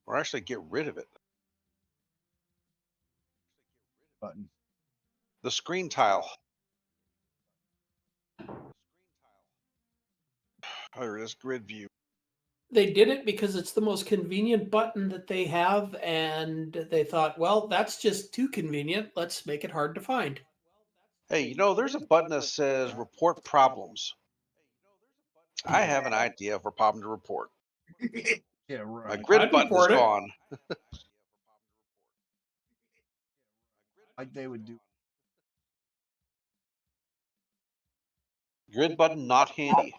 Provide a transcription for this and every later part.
Or actually get rid of it. Button. The screen tile. Or this grid view. They did it because it's the most convenient button that they have, and they thought, well, that's just too convenient. Let's make it hard to find. Hey, you know, there's a button that says report problems. I have an idea for a problem to report. Yeah, My right. grid I'd button is report it. gone. Like they would do. Grid button not handy.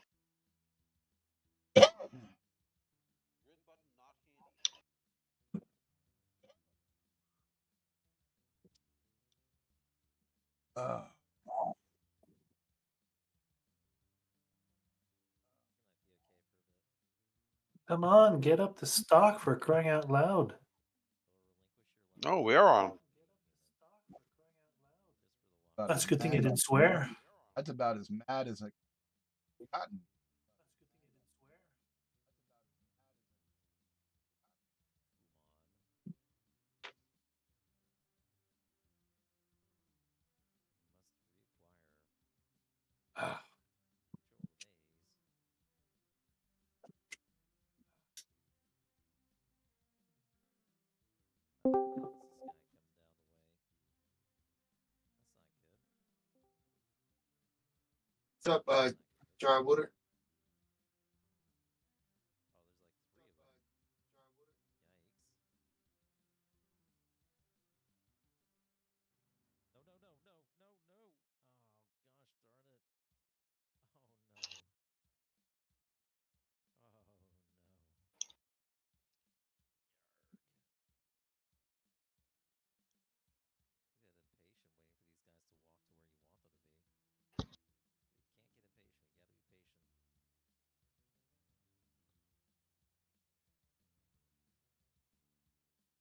Come on, get up the stock for crying out loud. Oh, we are on. About That's as a good thing mad you didn't as- swear. That's about as mad as I gotten. What's up, Dry Water?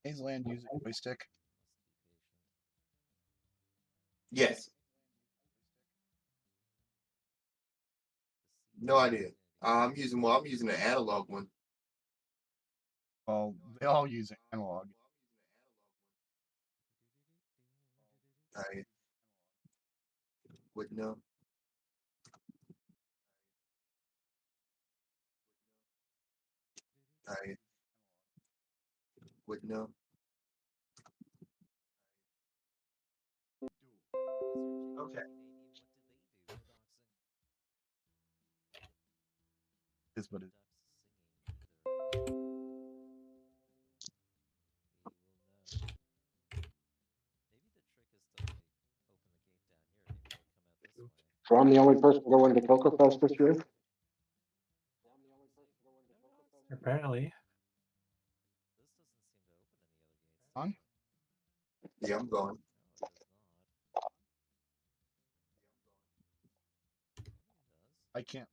Hazeland using joystick. Yes. No idea. I'm using the analog one. Well, they all use analog. I wouldn't know. I wouldn't know. Okay. Is what it. So I'm the only person going to CoCo Fest this year? Apparently. On? Yeah, I'm going. I can't.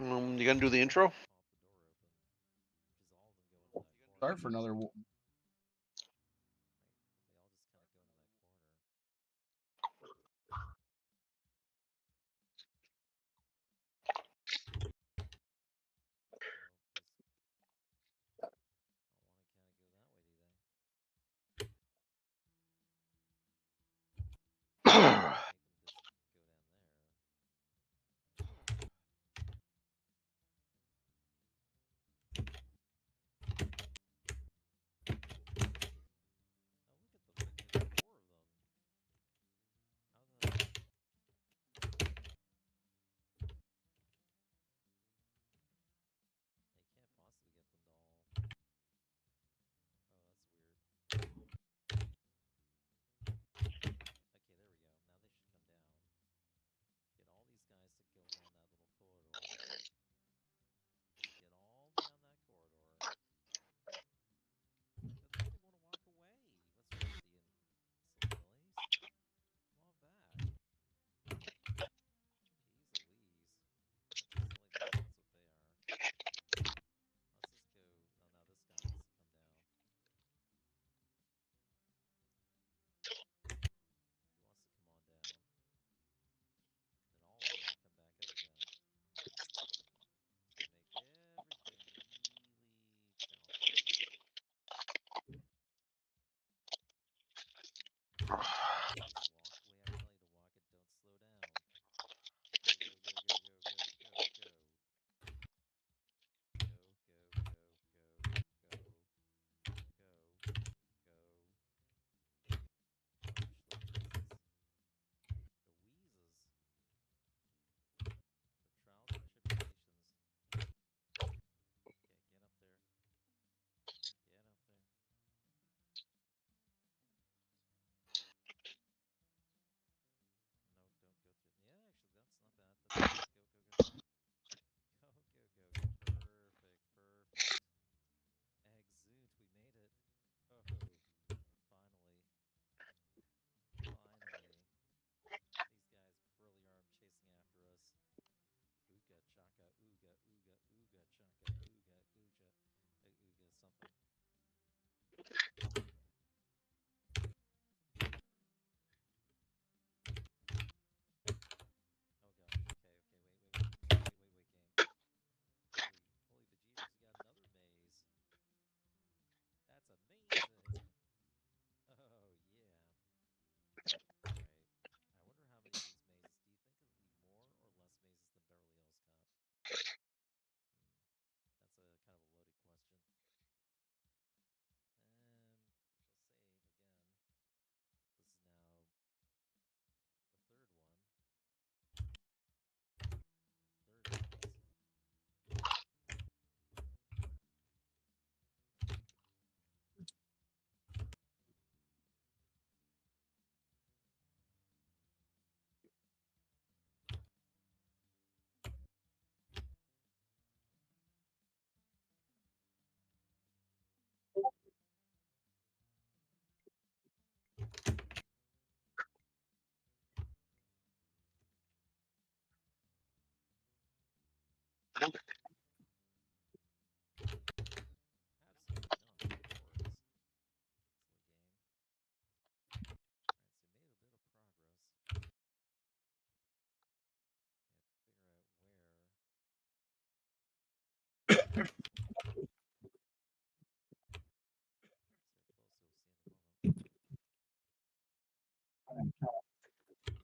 You gonna do the intro? Sorry for another.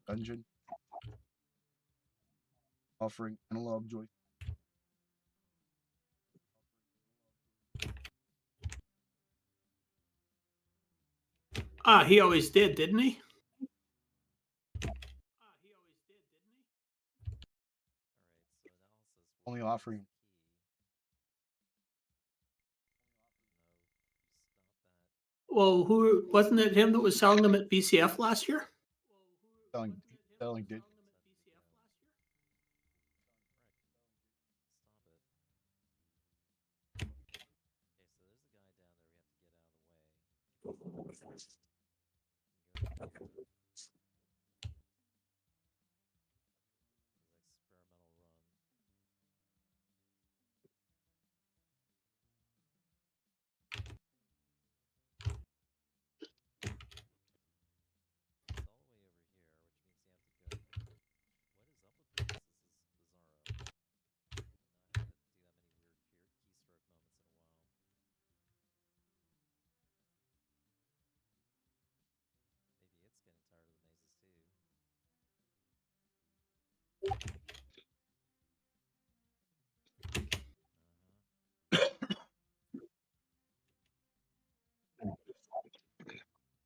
Dungeon. Offering analog joy. He always did, didn't he? Only offering. Well, who wasn't it him that was selling them at BCF last year? Selling did.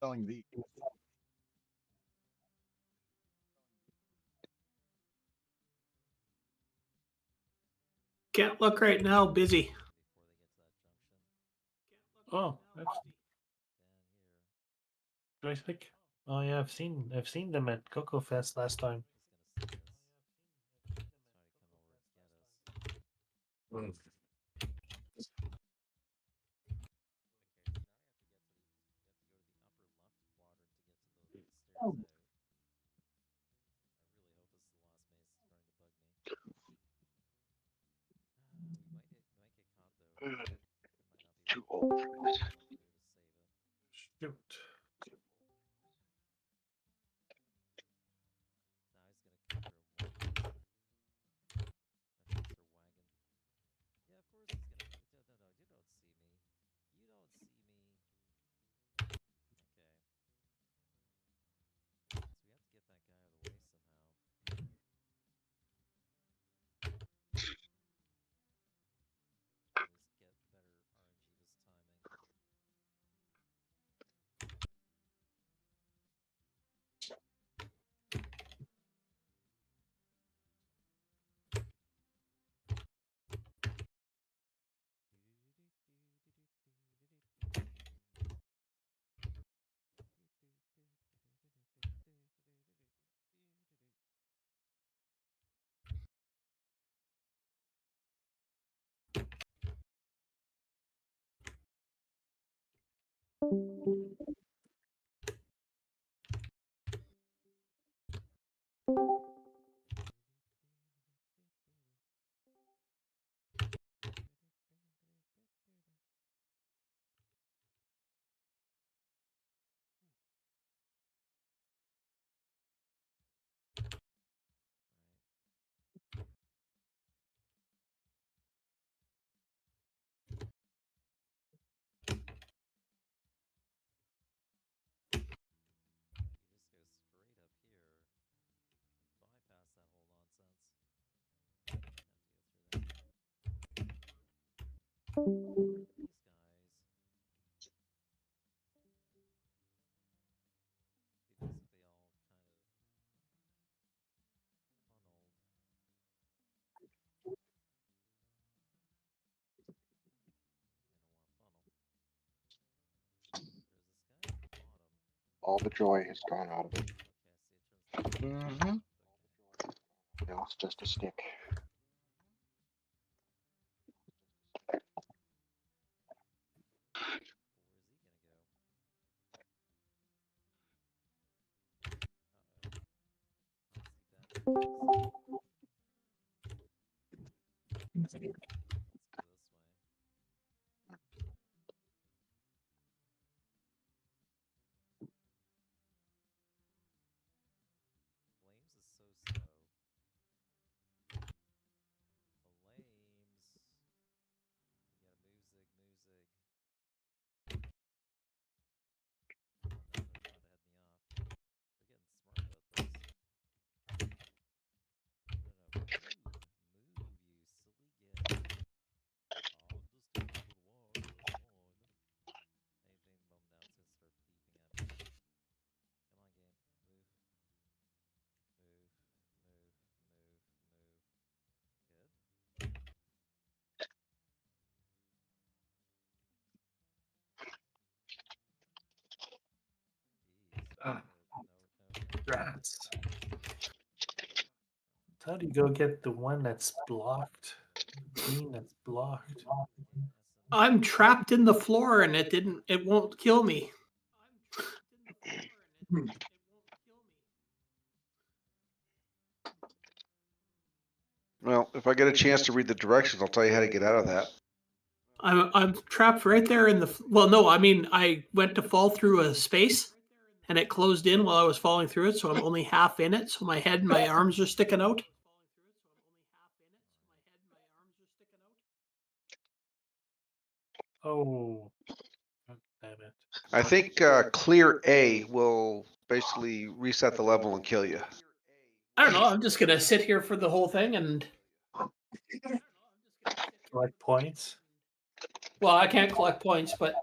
Selling the. Can't look right now. Busy. Oh, that's. Do I think? Oh yeah, I've seen them at CoCo Fest last time. Mm. Too old for this. Shoot. All the joy has gone out of it. Mm-hmm. Now it's just a stick. Ah, rats. How do you go get the one that's blocked? Green that's blocked. I'm trapped in the floor and it won't kill me. Well, if I get a chance to read the directions, I'll tell you how to get out of that. I'm trapped right there in the. Well, no, I mean I went to fall through a space, and it closed in while I was falling through it, so I'm only half in it. So my head and my arms are sticking out. Oh, damn it. I think clear A will basically reset the level and kill you. I don't know. I'm just gonna sit here for the whole thing, and Collect points. well, I can't collect points, but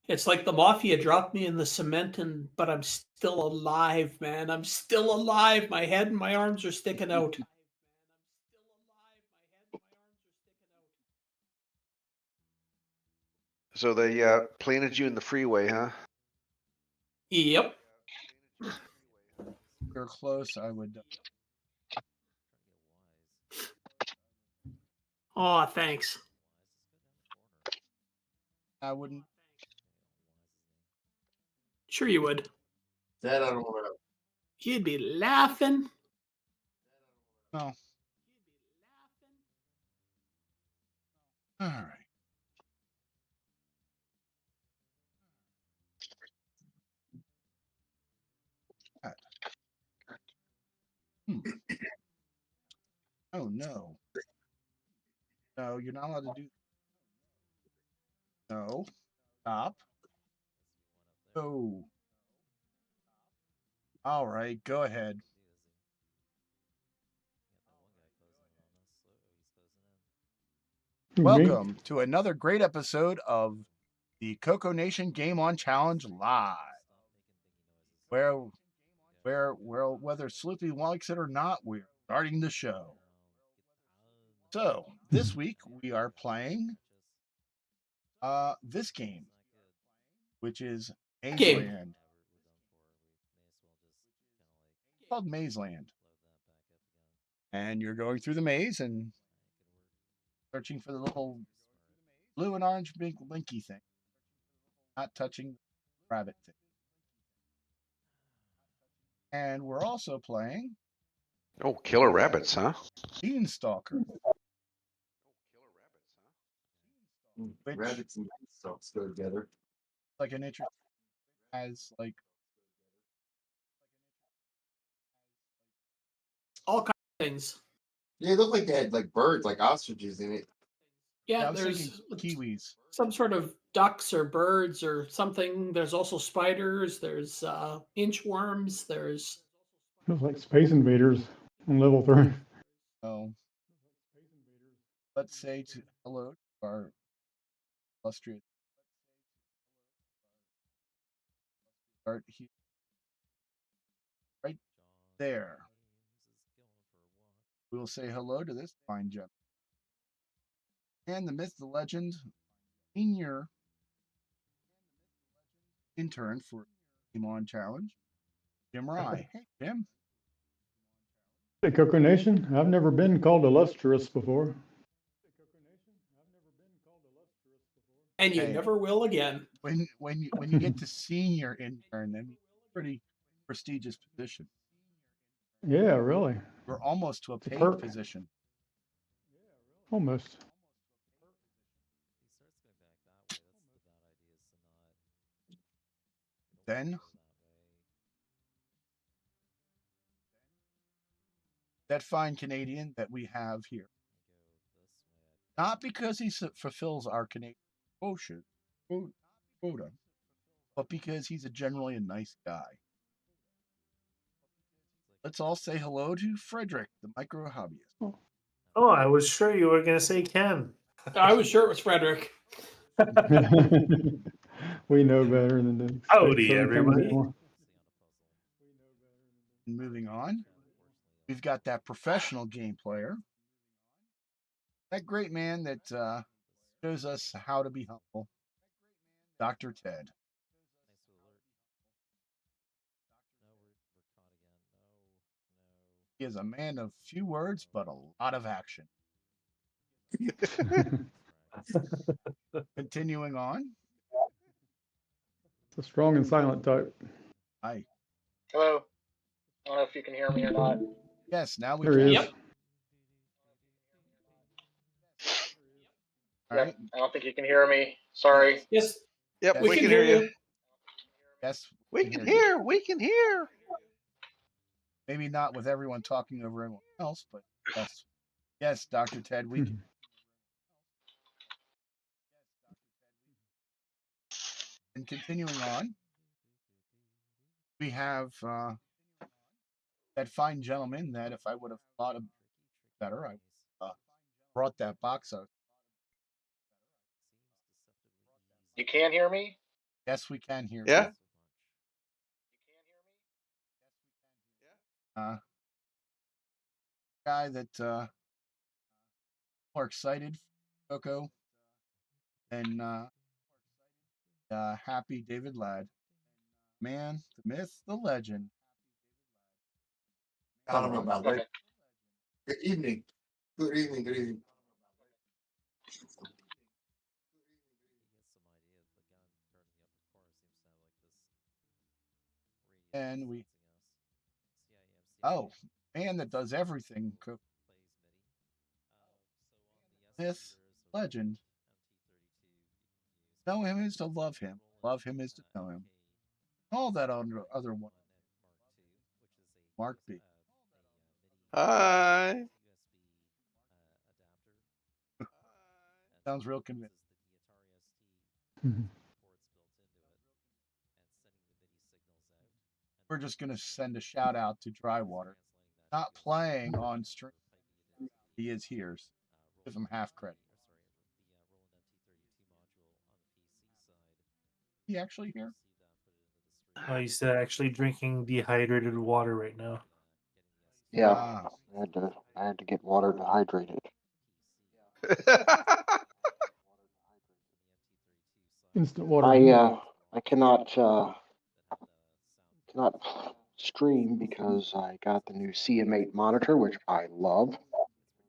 it's like the mafia dropped me in the cement, but I'm still alive, man. I'm still alive. My head and my arms are sticking out. So they planted you in the freeway, huh? Yep. If you're close, I would. Oh, thanks. I wouldn't. Sure, you would. That I don't want to. You'd be laughing. No. All right. That. Oh no. No, you're not allowed to do. No. Stop. Oh. All right. Go ahead. Welcome to another great episode of the CoCo Nation Game On Challenge Live, where whether Sloopy likes it or not, we're starting the show. So this week we are playing this game, which is Maze Game. Land. It's called Maze Land, and you're going through the maze and searching for the little blue and orange big blinky thing, not touching the rabbit thing. And we're also playing Oh, killer rabbits, huh? Beanstalker. Which- Rabbits and beanstalks go together. Like an interesting as like All kinds of things. Yeah, it looked like they had like birds, like ostriches in it. Yeah, Yeah, I was thinking there's kiwis. some sort of ducks or birds or something. There's also spiders. There's inchworms. There's Feels like Space Invaders on level 3. So let's say hello to our illustrious start here, right there. We will say hello to this fine gentleman. And the myth, the legend, senior intern for Game On Challenge, Jim Rye. Hey, Jim. Hey, CoCo Nation. I've never been called illustrious before. and you Hey. never will again. When you get to senior intern, then pretty prestigious position. Yeah, really. We're almost to a a paid perk. position. Almost. Then that fine Canadian that we have here, not because he fulfills our Canadian quota, but because he's generally a nice guy. Let's all say hello to Frederick, the micro hobbyist. Oh, I was sure you were going to say Ken. I was sure it was Frederick. We know better than to Howdy, say certain things everybody. anymore. Moving on, we've got that professional game player, that great man that shows us how to be humble, Dr. Ted. He is a man of few words, but a lot of action. Continuing on. It's a strong and silent type. Hi. Hello. I don't know if you can hear me or not. Yes, now we There can. he is. Yep. All Yep, right. I don't think you can hear me. Sorry. Yes, Yep, Yes. we can hear you. Yes, We can hear. We can hear. Maybe not with everyone talking over everyone else, but yes. Yes, Dr. Ted, we can. And continuing on, we have that fine gentleman that if I would have thought of better, I brought that box out. You can hear me? Yes, we can hear Yeah. you. Guy that more excited, CoCo, and happy David Ladd. Man, the myth, the legend. I don't know about Okay. that. Good evening. Good evening. Good evening. And we man that does everything. Myth, legend. Know him is to love him. Love him is to know him. All that other one. Mark B. Hi. Sounds real convincing. We're just going to send a shout out to Drywater. Not playing on stream. He is here. Give him half credit. He actually here? Oh, he's actually drinking dehydrated water right now. Yeah, Ah, I had to get water to hydrate it. Instant water. I cannot stream because I got the new CM8 monitor, which I love,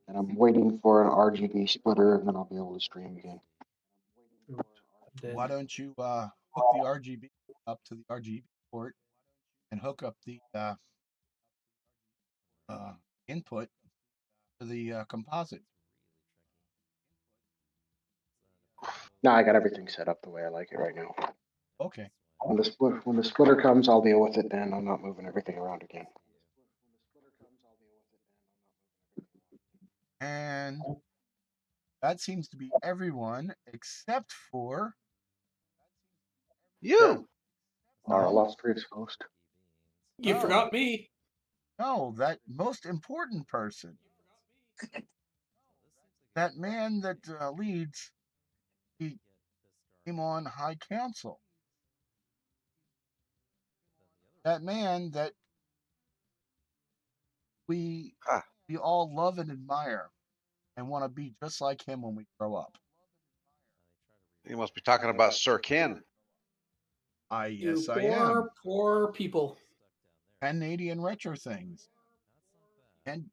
and I'm waiting for an RGB splitter, and then I'll be able to stream again. why don't you hook the RGB up to the RGB port and hook up the input to the composite? No, I got everything set up the way I like it right now. Okay. When the splitter comes, I'll deal with it then. I'm not moving everything around again. And That seems to be everyone except for You. Our No. illustrious host. You Oh. forgot me. no, that most important person. That man that leads the Game on High Council. That man that we Ah. we all love and admire and want to be just like him when we grow up. You must be talking about Sir Ken. Yes, You I am. poor people. Canadian retro things. And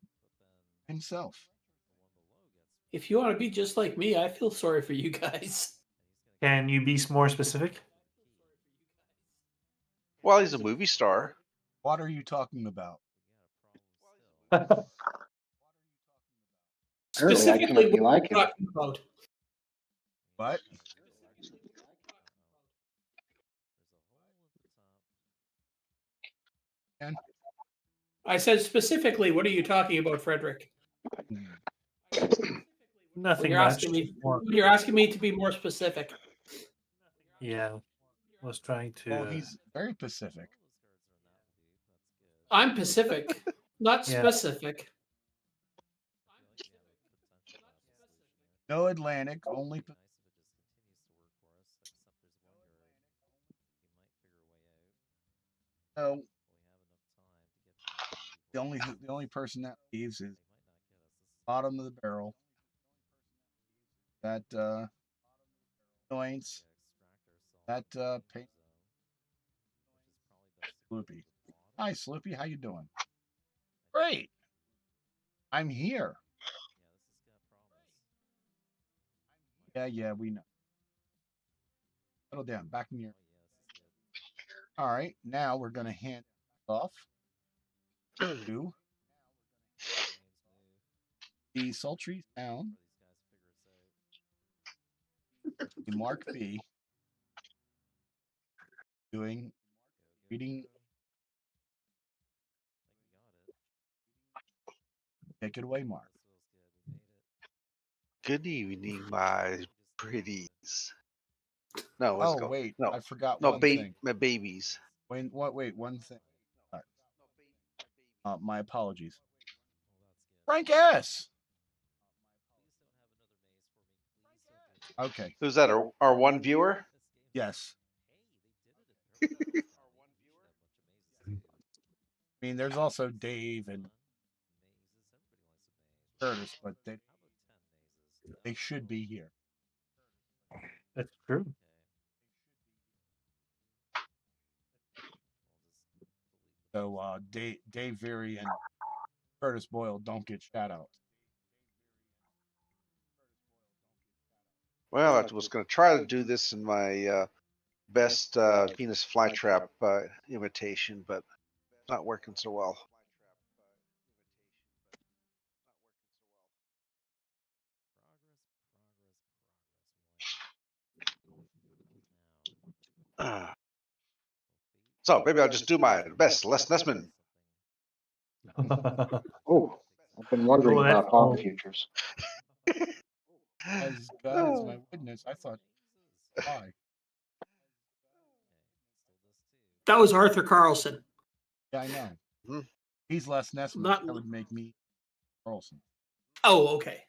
himself. If you want to be just like me, I feel sorry for you guys. Can you be more specific? Well, he's a movie star. What are you talking about? Apparently, I Specifically, cannot be what like are him. you talking about? What? And I said specifically, what are you talking about, Frederick? When Nothing you're much. asking me, More, when you're asking me to be more specific. yeah, was trying to. well, he's very Pacific. I'm Pacific, not Yeah. specific. No Atlantic, only Pacific. So the only person that leaves is bottom of the barrel. That annoyance. That pain. Sloopy. Hi, Sloopy. How you doing? Great. I'm here. Yeah, we know. Settle down. Back in your. All right. Now we're gonna hand it off to the sultry sound. Mark B. reading. Take it away, Mark. Good evening, my pretties. No, let's Oh go. wait, No, I forgot no, one thing. my babies. Wait, one thing. My apologies. Frank S. Okay. Who's that? Our one viewer? Yes. I mean, there's also Dave and Curtis, but they should be here. That's true. So Dave Veary and Curtis Boyle don't get shout outs. Well, I was going to try to do this in my best Venus flytrap imitation, but not working so well. So maybe I'll just do my best, Les Nessman. Oh, I've been wondering Oh, that's about hog cool. futures. As God is my witness, I thought, why? That was Arthur Carlson. Yeah, I know. Hmm. He's Les Nessman. Not- That would make me Carlson. Oh, okay.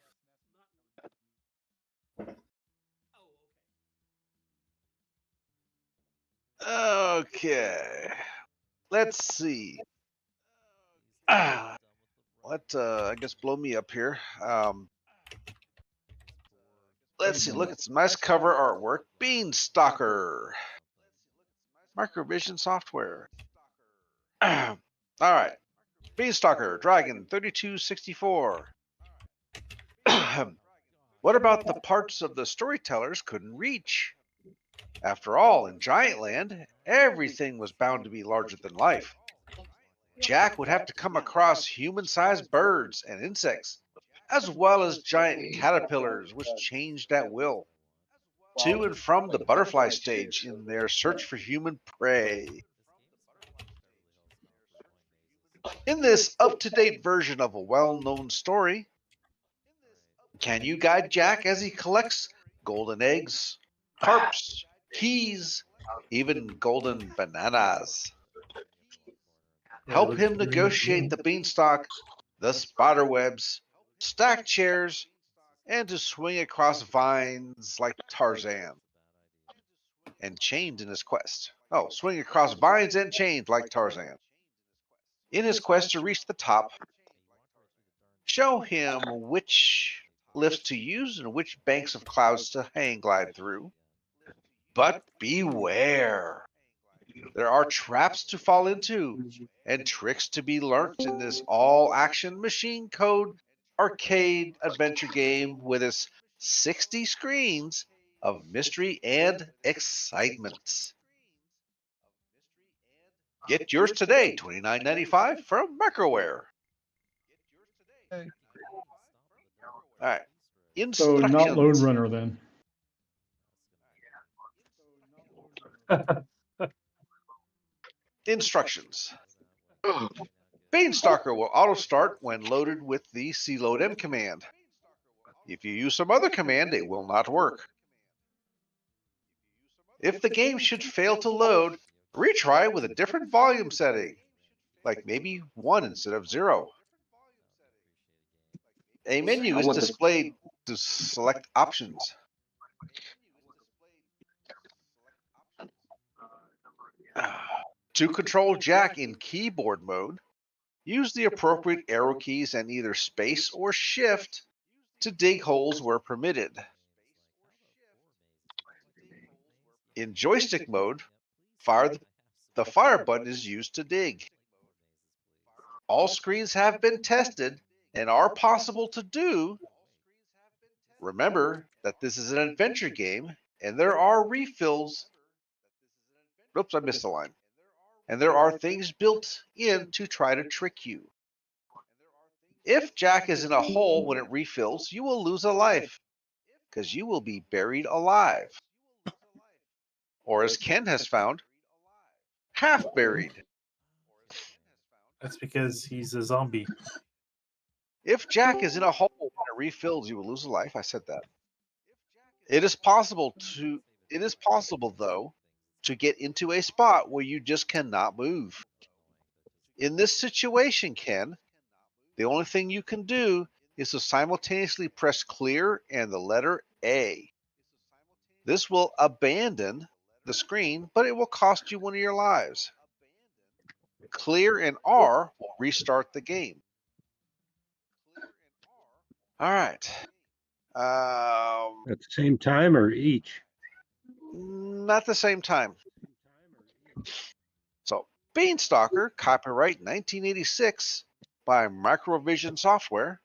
Okay. Let's see. What I guess blow me up here. Let's see. Look at some nice cover artwork. Beanstalker. Microvision Software. All right. Beanstalker, Dragon 3264. What about the parts of the storytellers couldn't reach? After all, in Giantland, everything was bound to be larger than life. Jack would have to come across human-sized birds and insects, as well as giant caterpillars which changed at will, to and from the butterfly stage in their search for human prey. In this up-to-date version of a well-known story, Can you guide Jack as he collects golden eggs, carps, keys, even golden bananas? Yeah, it Help looks him green. negotiate the beanstalk, the spider webs, stack chairs, and to swing across vines like Tarzan. And chained in his quest. Oh, swing across vines and chained like Tarzan. In his quest to reach the top, show him which lifts to use and which banks of clouds to hang glide through. But beware! There are traps to fall into and tricks to be learnt in this all-action machine code arcade adventure game with its 60 screens of mystery and excitement. Get yours today, $29.95 from Microware. Okay. All right. So not Lone Instructions. Runner then. Instructions. Beanstalker will auto-start when loaded with the cloadm command. If you use some other command, it will not work. If the game should fail to load, retry with a different volume setting, like maybe 1 instead of 0. A menu is displayed to select options. To control Jack in keyboard mode, use the appropriate arrow keys and either space or shift to dig holes where permitted. In joystick mode, the fire button is used to dig. All screens have been tested and are possible to do. Remember that this is an adventure game and there are refills. Oops, I missed the line. And there are things built in to try to trick you. If Jack is in a hole when it refills, you will lose a life because you will be buried alive. Or as Ken has found, half buried. That's because he's a zombie. If Jack is in a hole when it refills, you will lose a life. I said that. It is possible though to get into a spot where you just cannot move. In this situation, Ken, the only thing you can do is to simultaneously press clear and the letter A. This will abandon the screen, but it will cost you one of your lives. Clear and R will restart the game. All right. At the same time or each? Not the same time. So, Beanstalker, copyright 1986 by Microvision Software.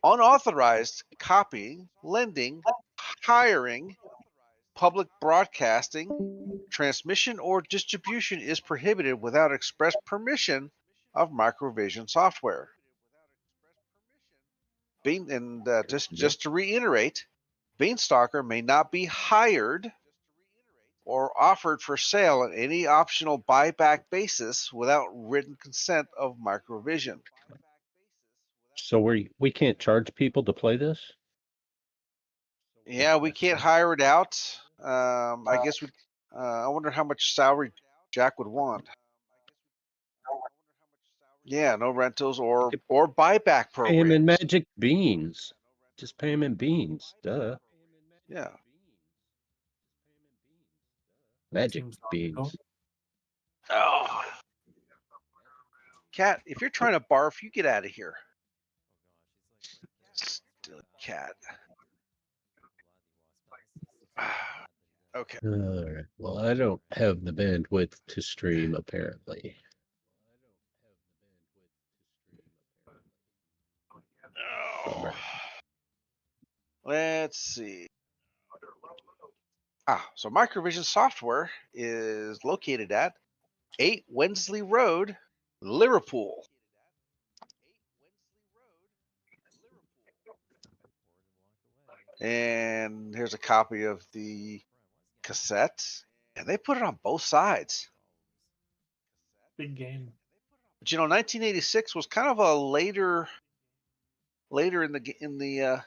Unauthorized copying, lending, hiring, public broadcasting, transmission, or distribution is prohibited without express permission of Microvision Software. Just to reiterate, Beanstalker may not be hired or offered for sale on any optional buyback basis without written consent of Microvision. So we can't charge people to play this? Yeah, we can't hire it out. I guess I wonder how much salary Jack would want. Yeah, no rentals or buyback Pay him in programs. magic beans. Just pay him in beans. Duh. Yeah. Magic Seems beans. Oh. Cat, if you're trying to barf, you get out of here. Still cat. Okay. All right. Well, I don't have the bandwidth to stream, apparently. Oh. Let's see. So Microvision Software is located at 8 Wensley Road, Liverpool. And here's a copy of the cassette. And they put it on both sides. Big game. But 1986 was kind of a later later in the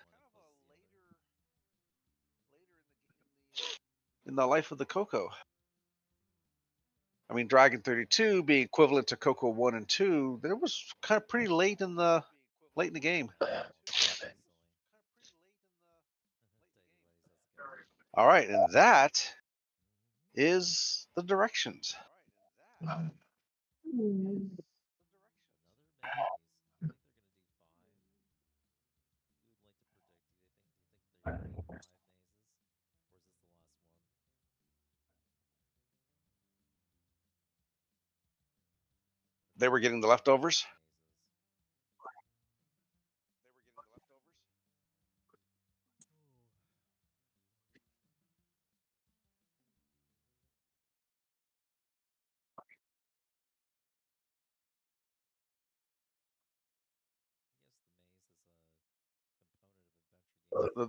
life of the CoCo. I mean, Dragon 32 being equivalent to CoCo 1 and 2, that was kind of pretty late in the game. All right, and that is the directions. They were getting the leftovers.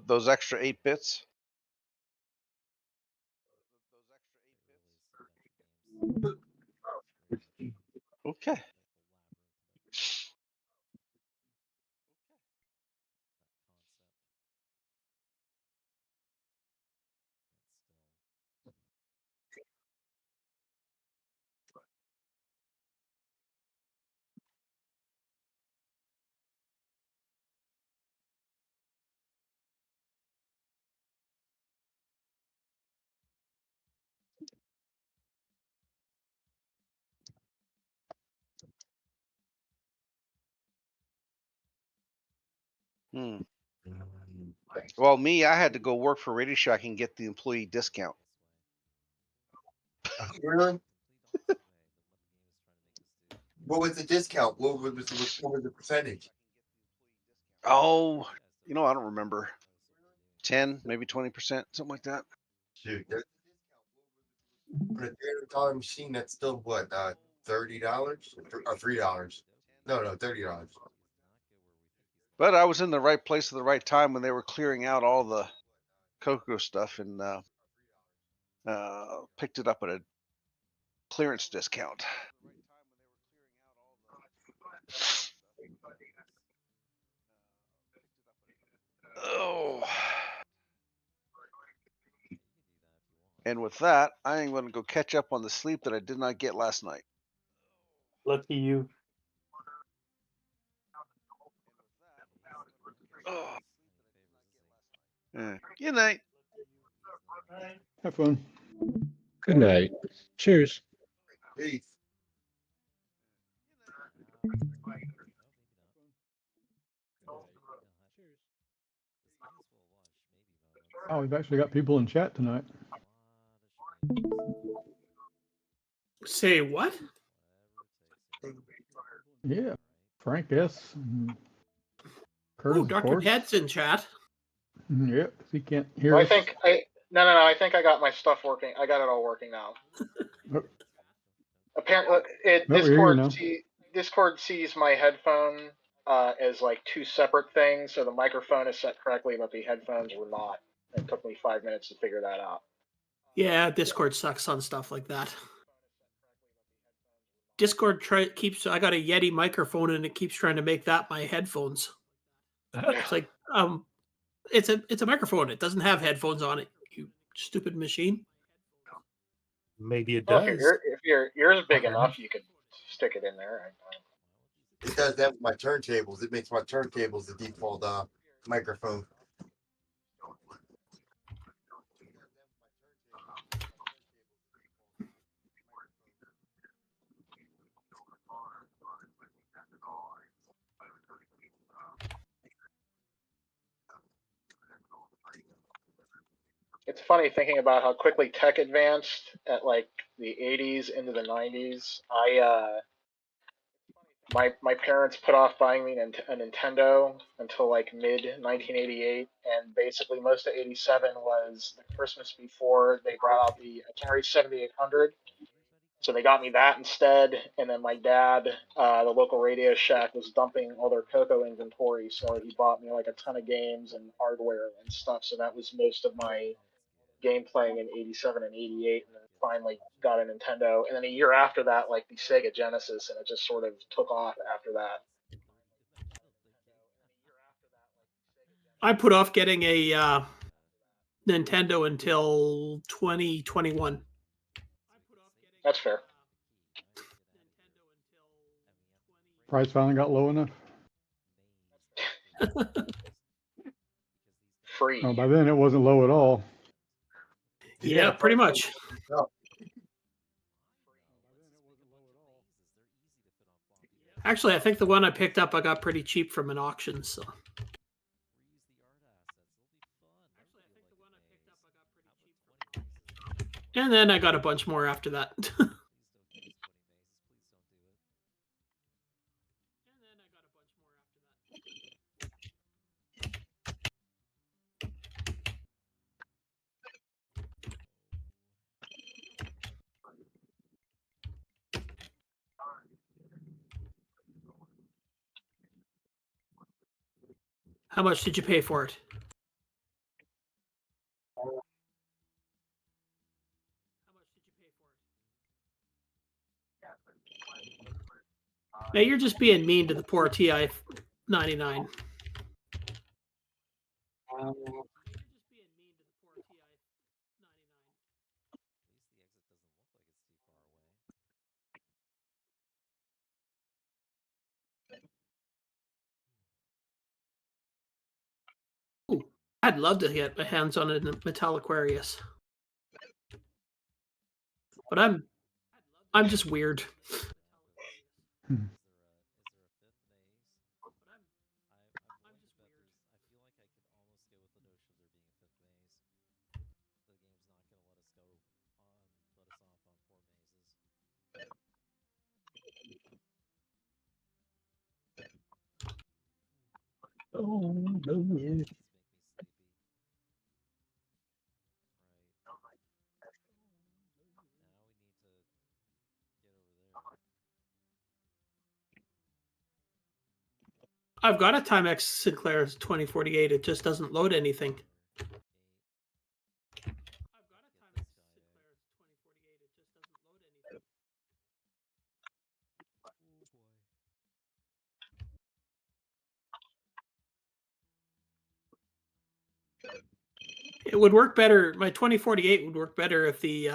Those extra 8 bits. Okay. Well, me, I had to go work for Radio Shack and get the employee discount. Really? What was the discount? What was the percentage? Oh, I don't remember. 10, maybe 20%, something like that. Shoot, for a $300 machine, that's still what, $30 or $3? No, $30. But I was in the right place at the right time when they were clearing out all the CoCo stuff and picked it up at a clearance discount. Oh. And with that, I am going to go catch up on the sleep that I did not get last night. Lucky you. Oh. Good night. Have fun. Good night. Cheers. Peace. Oh, we've actually got people in chat tonight. Say what? Yeah. Frank S. Curtis, Oh, Dr. Ted's in chat. Yep, he can't hear I us. think no. I think I got my stuff working. I got it all working now. Apparently, Discord sees my headphone as like two separate things. So the microphone is set correctly, but the headphones were not. It took me 5 minutes to figure that out. Yeah, Discord sucks on stuff like that. Discord keeps. I got a Yeti microphone, and it keeps trying to make that my headphones. It's like it's a microphone. It doesn't have headphones on it. You stupid machine. Maybe it Well, does. if your ears big enough, you could stick it in there. It does that with my turntables. It makes my turntables the default microphone. It's funny thinking about how quickly tech advanced at like the 80s into the 90s. My parents put off buying me a Nintendo until like mid 1988, and basically most of '87 was the Christmas before they brought out the Atari 7800. So they got me that instead, and then my dad, the local Radio Shack, was dumping all their CoCo inventory, so he bought me like a ton of games and hardware and stuff. So that was most of my game playing in '87 and '88, and then finally got a Nintendo. And then a year after that, like the Sega Genesis, and it just sort of took off after that. I put off getting a Nintendo until 2021. That's fair. Price finally got low enough. Free. Oh, by then it wasn't low at all. Yeah, pretty much. Actually, I think the one I picked up I got pretty cheap from an auction. So. And then I got a bunch more after that. How much did you pay for it? Now you're just being mean to the poor TI 99. Ooh, I'd love to get my hands on a Metal Aquarius. But I'm just weird. Hmm. Oh, no. I've got a Timex Sinclair 2048. It just doesn't load anything. It would work better. My 2048 would work better if the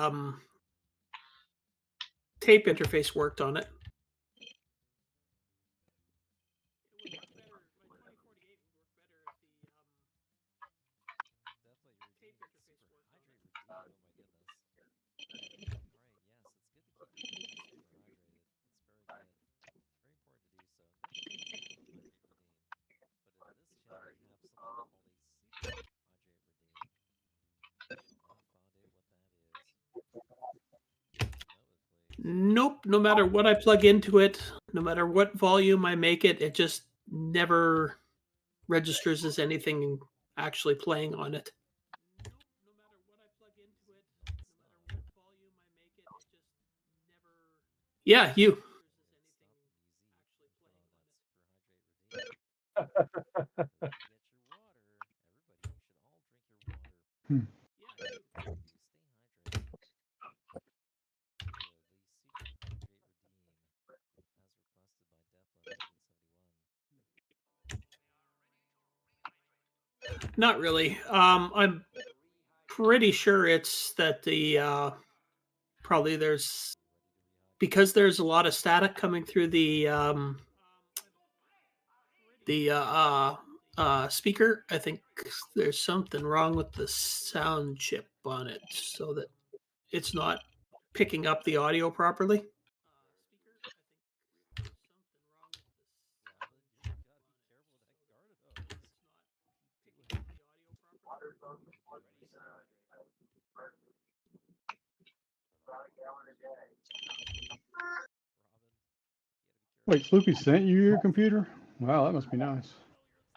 tape interface worked on it. Nope. No matter what I plug into it, no matter what volume I make it, it just never registers as anything actually playing on it. Yeah, you. Hmm. Not really. I'm pretty sure it's that the probably because there's a lot of static coming through the speaker. I think there's something wrong with the sound chip on it, so that it's not picking up the audio properly. Wait, Sloopy sent you your computer? Wow, that must be nice.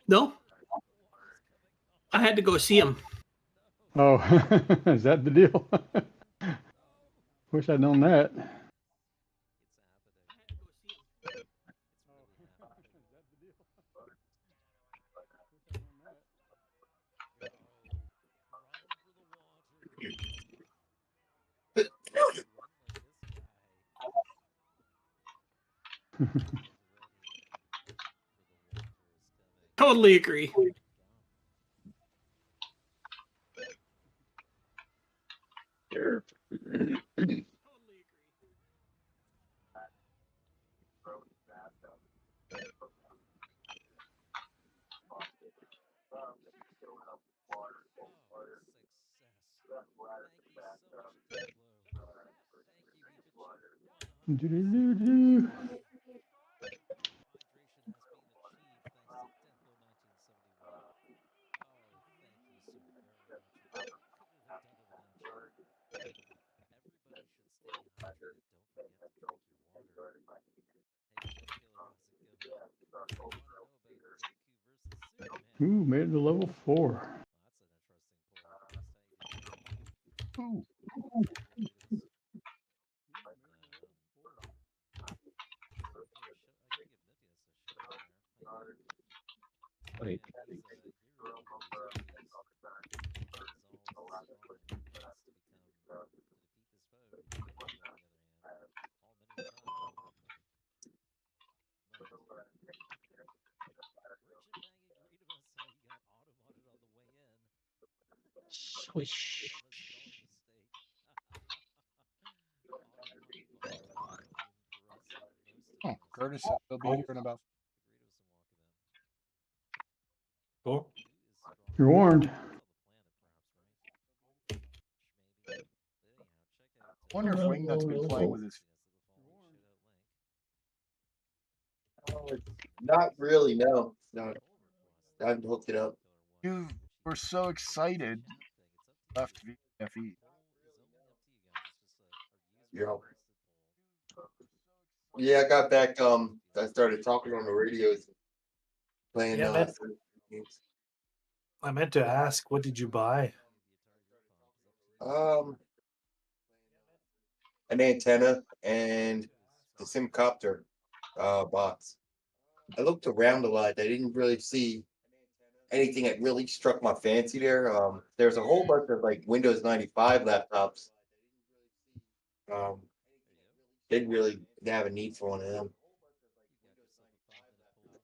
No, I had to go see him. Oh, is that the deal? Wish I'd known that. Totally agree. Do-do-do-do. Ooh, made it to level 4. Ooh. Wait. Swish. Oh, Curtis says he'll be here in about. Cool. You're warned. I wonder if Wingnut's been playing with his. Not really, no. No. I haven't hooked it up. You were so excited. Left VFE. Yeah. Yeah, I got back. I started talking on the radios, playing Yeah, man. games. I meant to ask, what did you buy? An antenna and the SimCopter box. I looked around a lot. I didn't really see anything that really struck my fancy there. There's a whole bunch of like Windows 95 laptops. Didn't really have a need for one of them.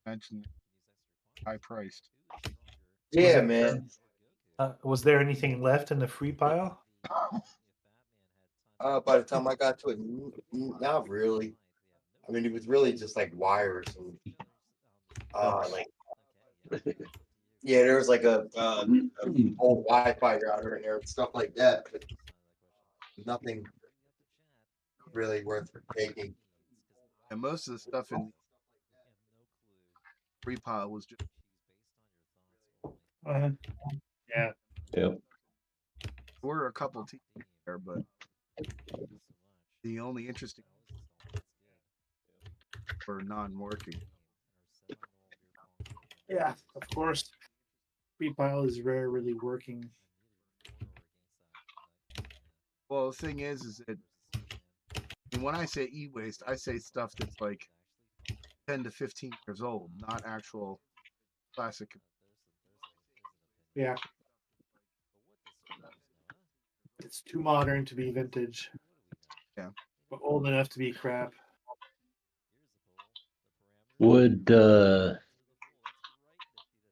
Mentioned high priced. Yeah, man. Was there anything left in the free pile? By the time I got to it, not really. I mean, it was really just like wires and like yeah, there was like a old Wi-Fi router in there and stuff like that, but nothing really worth taking. And most of the stuff in the free pile was just. Yeah. Yep. There were a couple teams there, but the only interesting were non-working. Yeah, of course. Free pile is rarely working. Well, the thing is that when I say e-waste, I say stuff that's like 10 to 15 years old, not actual classic. Yeah. It's too modern to be vintage. Yeah. But old enough to be crap. Would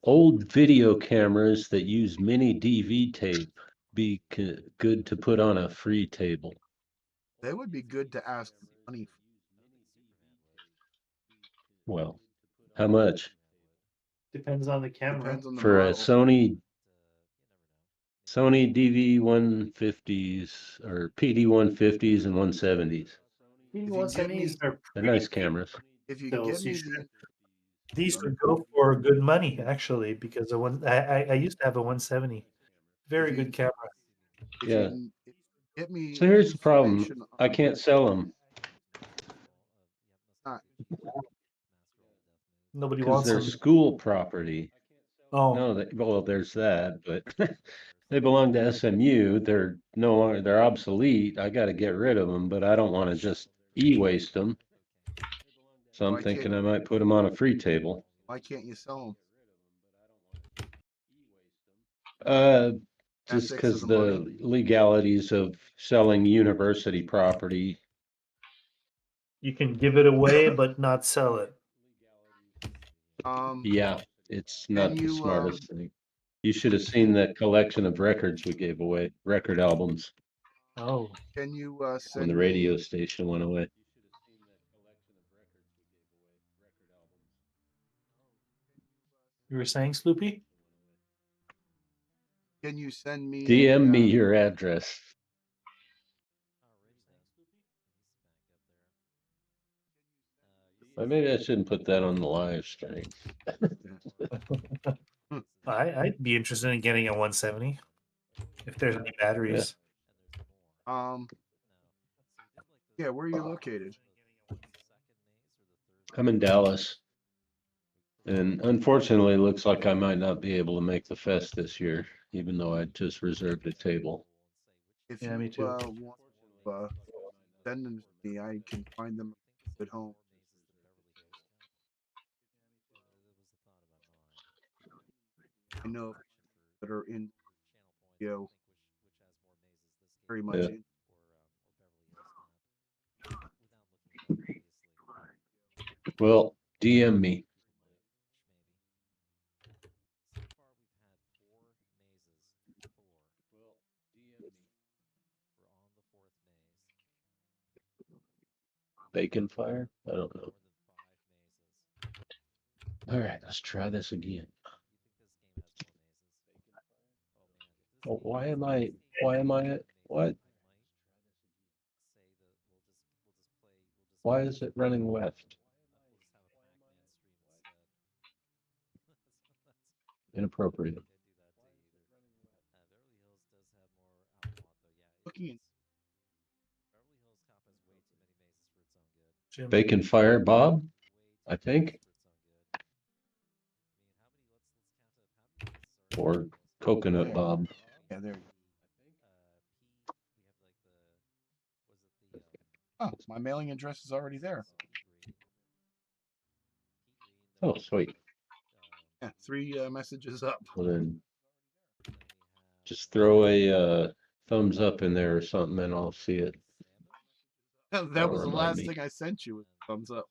old video cameras that use mini DV tape be good to put on a free table? They would be good to ask money. Well, how much? Depends on the camera. Depends on the For a model. Sony DV 150s or PD 150s and 170s. PD 170s are They're nice cameras. If you give me these would go for good money actually, because I used to have a 170. Very good camera. Yeah. Get me. So here's the problem. I can't sell them. Nobody because wants they're them. school property. Oh. No, well, there's that, but they belong to SMU. They're no longer, they're obsolete. I got to get rid of them, but I don't want to just e-waste them. So I'm thinking I might put them on a free table. Why can't you sell them? Just because the legalities of selling university property. You can give it away, but not sell it. Yeah, it's not the smartest thing. You should have seen that collection of records we gave away, record albums. Oh. Can you send when the radio station went away? You were saying, Sloopy? Can you send me DM me your address. Maybe I shouldn't put that on the live stream. I'd be interested in getting a 170 if there's any batteries. Yeah, where are you located? I'm in Dallas. And unfortunately, it looks like I might not be able to make the fest this year, even though I just reserved a table. If Yeah, you me too. want to send them to me, I can find them at home. I know that are in video very much Yeah. in. Well, DM me. Bacon fire? I don't know. All right, let's try this again. Oh, why am I what? Why is it running left? Inappropriate. Looking Jim. Bacon fire, Bob, I think. Or coconut, Bob. yeah, there. Oh, my mailing address is already there. Oh, sweet. Yeah, 3 messages up. Well, then just throw a thumbs up in there or something and I'll see it. That That'll was the remind last me. thing I sent you. Was thumbs up.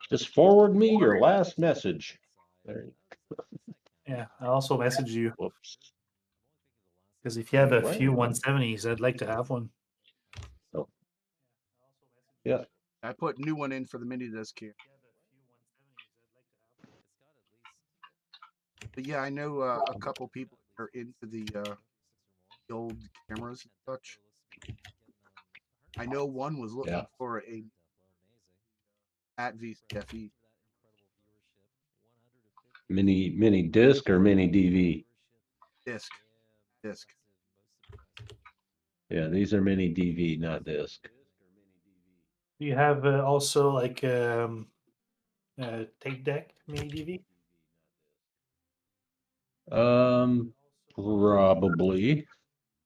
Just forward me your last message. There you Yeah, I also messaged you go. Whoops. because if you have a What? few 170s, I'd like to have one. Oh. Yeah. I put new one in for the mini disc here. But yeah, I know a couple people are into the old cameras and such. I know one was looking for a at VCFE. Mini disc or mini DV? Disc. Yeah, these are mini DV, not disc. Do you have also like tape deck mini DV? Probably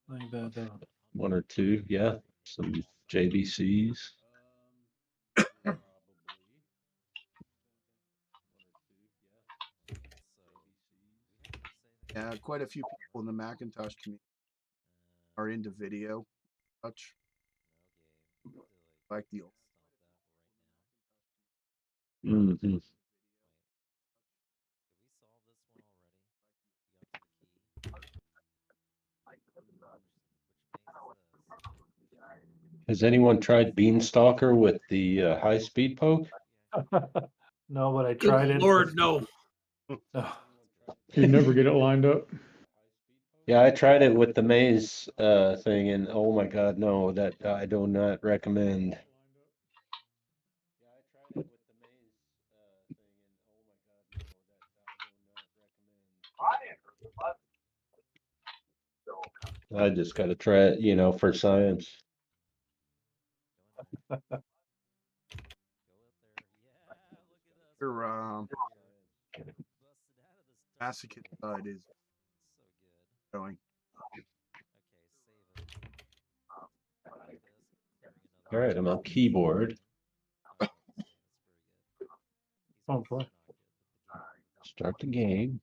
Like the one or two. Yeah, some JBCs. Yeah, quite a few people in the Macintosh community are into video touch. Like the old. Mm-hmm. Has anyone tried Beanstalker with the high-speed poke? No, but I Good tried it. Lord, no. Oh, You never get it lined up. Yeah, I tried it with the maze thing, and oh my God, no, that I do not recommend. I just got to try it, for science. Your masochist side is going. All right, I'm on keyboard. oh boy. Start the game.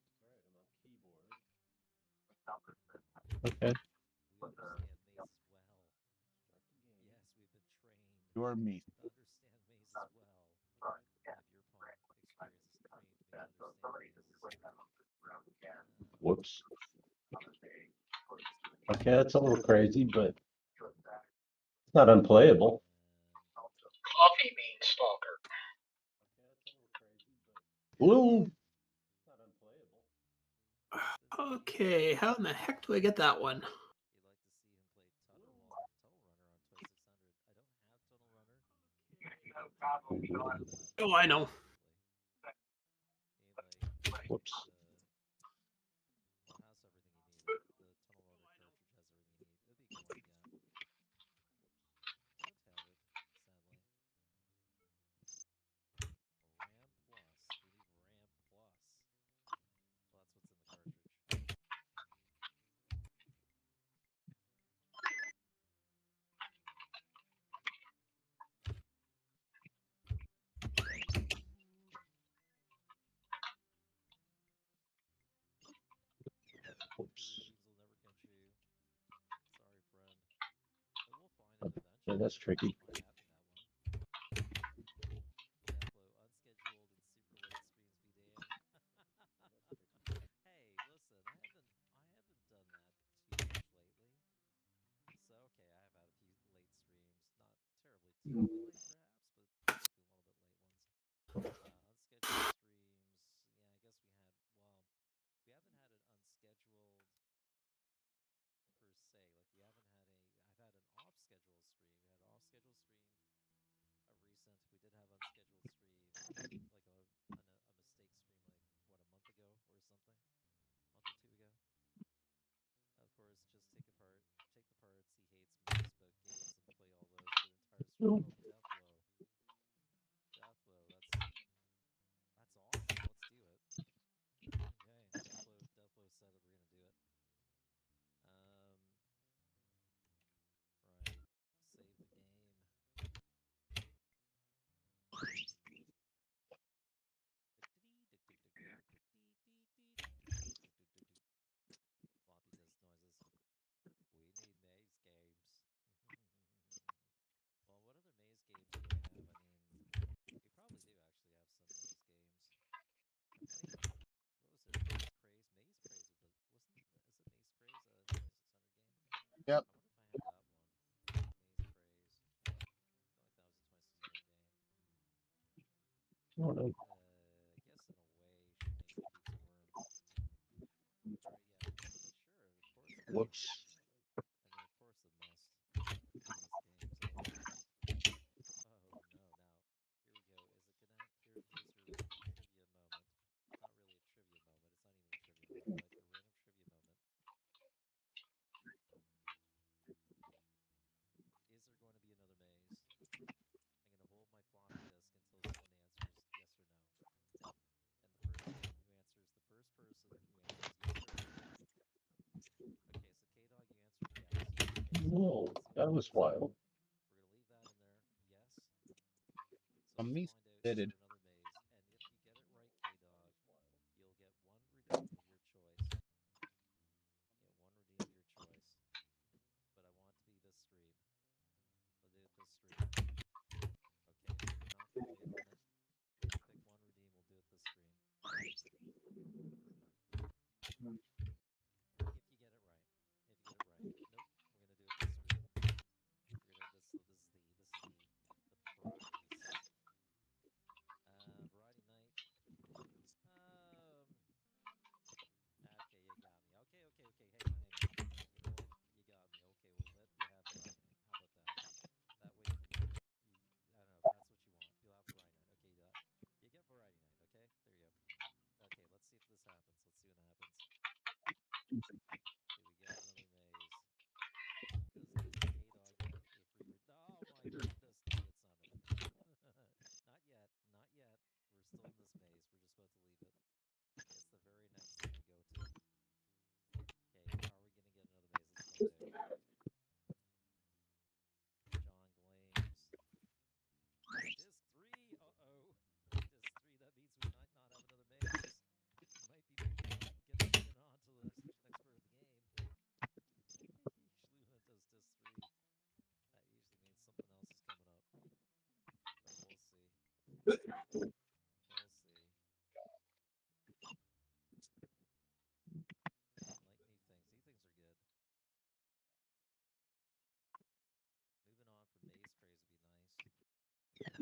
Okay. Your me. Whoops. Okay, that's a little crazy, but it's not unplayable. Coffee Bean Stalker. Woo! Okay, how in the heck do I get that one? Oh, I know. Whoops. Whoops. Yeah, that's tricky. Yep. Oh, no. Whoops. Whoa, that was wild. Me fitted.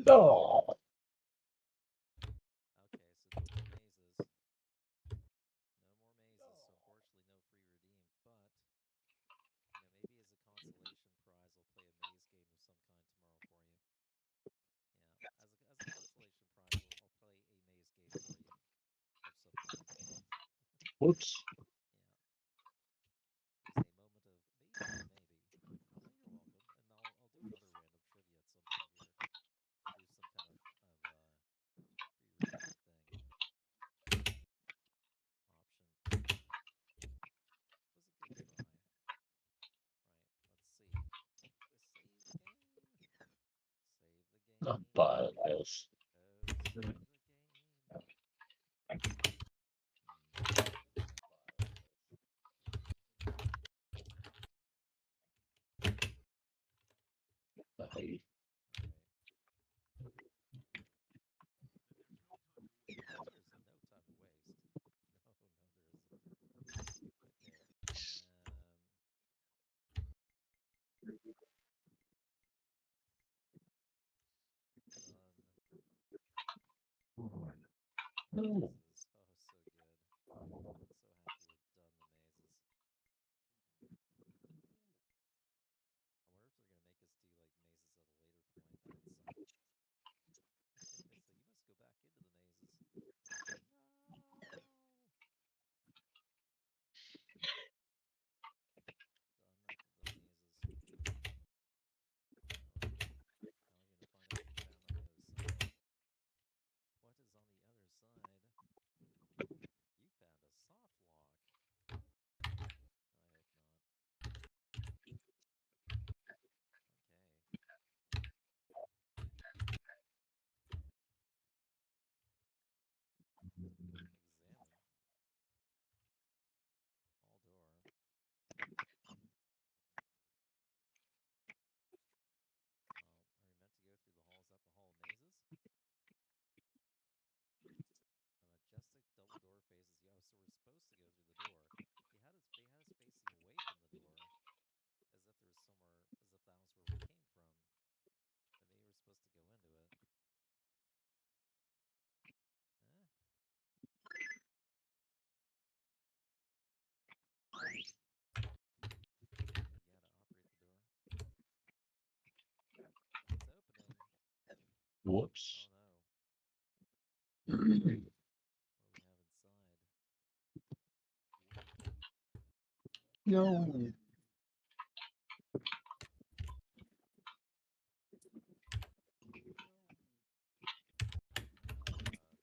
Oh. Whoops. Not bias. Oh. Whoops. No.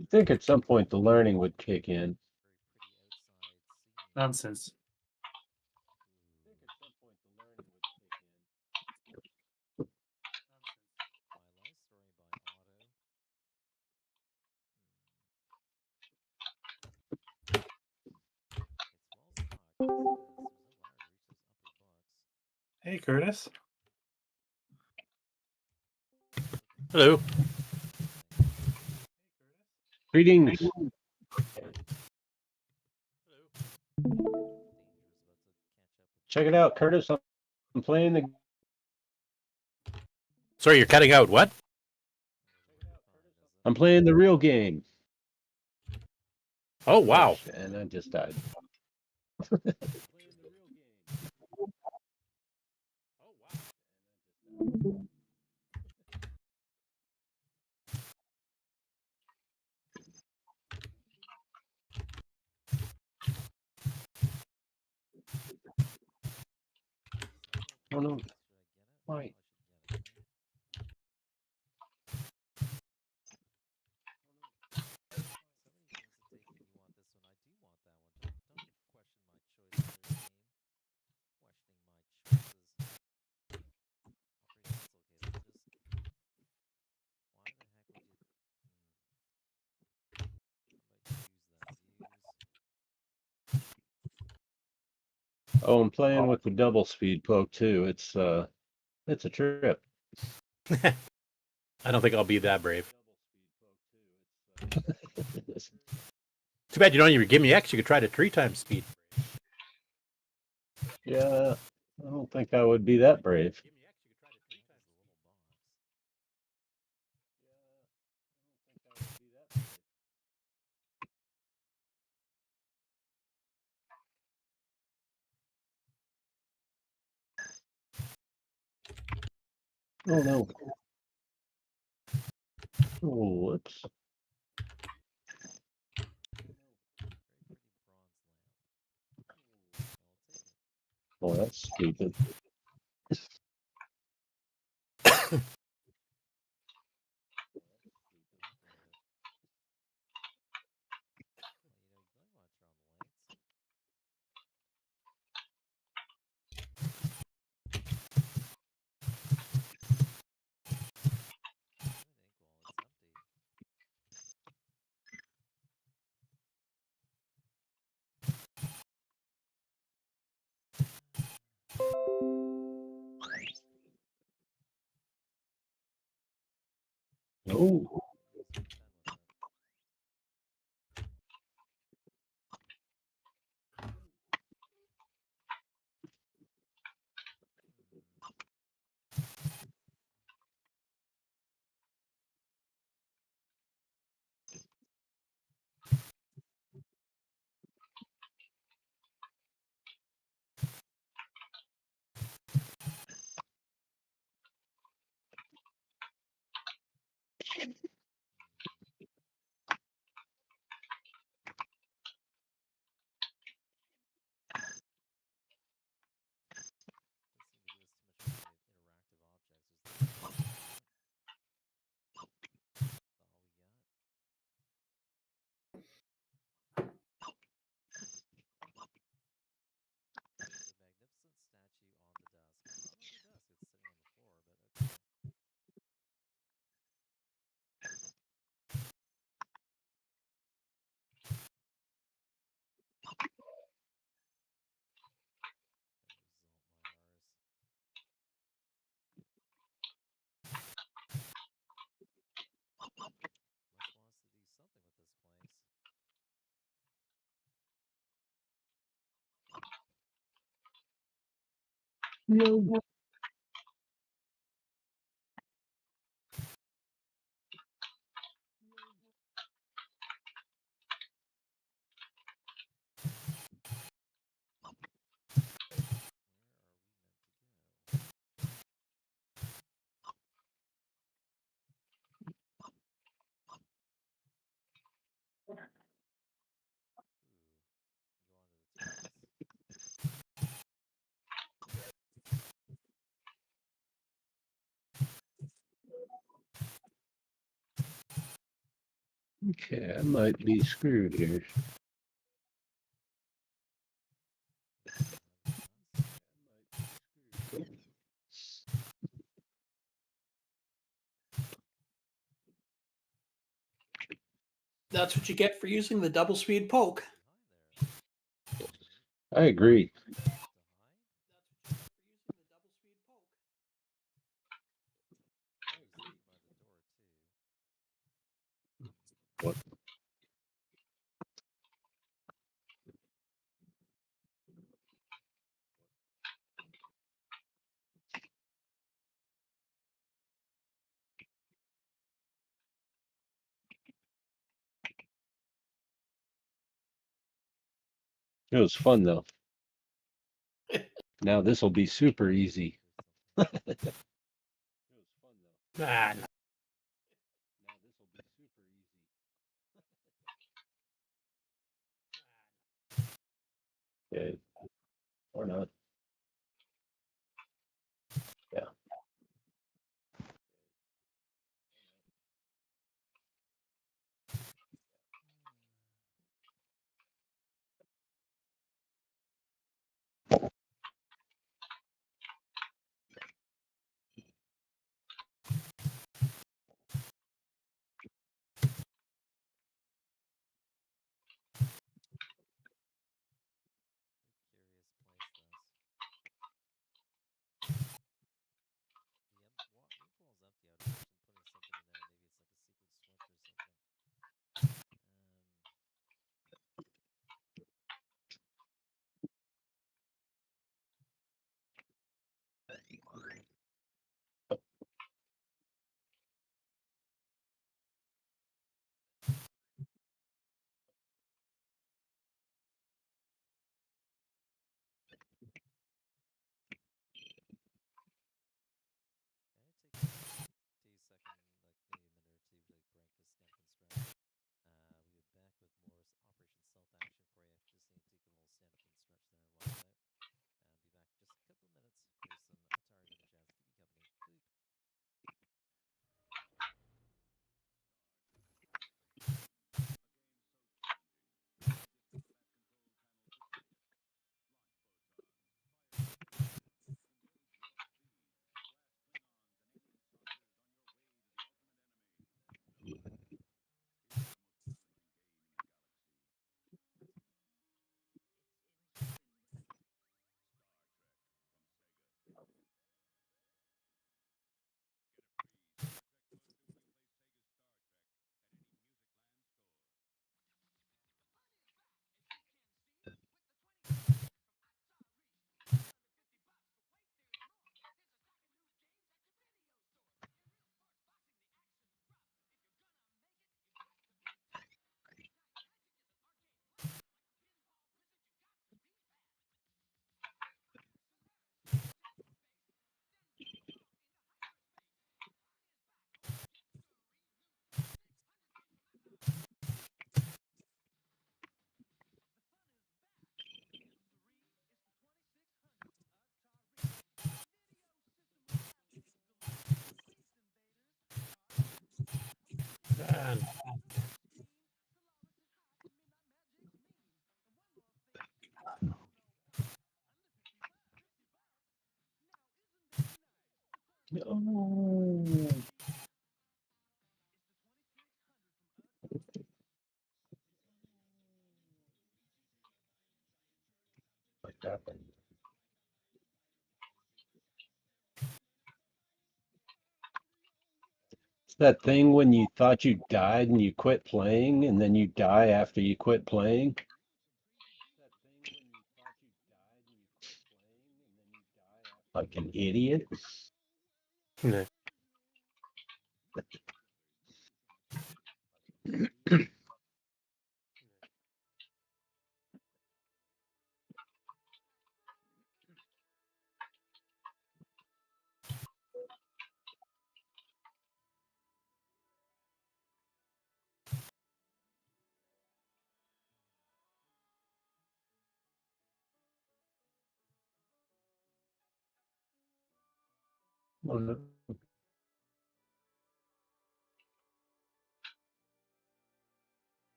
I think at some point the learning would kick in. Nonsense. Hey, Curtis. Hello. Greetings. Check it out, Curtis. I'm playing the. Sorry, you're cutting out. What? I'm playing the real game. Oh, wow. And I just died. Oh no. Why? Oh, I'm playing with the double speed poke too. It's a trip. I don't think I'll be that brave. Too bad you don't even give me X. You could try to 3 times speed. Yeah, I don't think I would be that brave. Oh no. Oh, whoops. Well, that's stupid. Oh. Okay, I might be screwed here. That's what you get for using the double speed poke. I agree. What? It was fun though. Now this will be super easy. Ah, Okay. Or not. Yeah. God. Oh. Like that one. It's that thing when you thought you died and you quit playing, and then you die after you quit playing. Like an idiot. Yeah.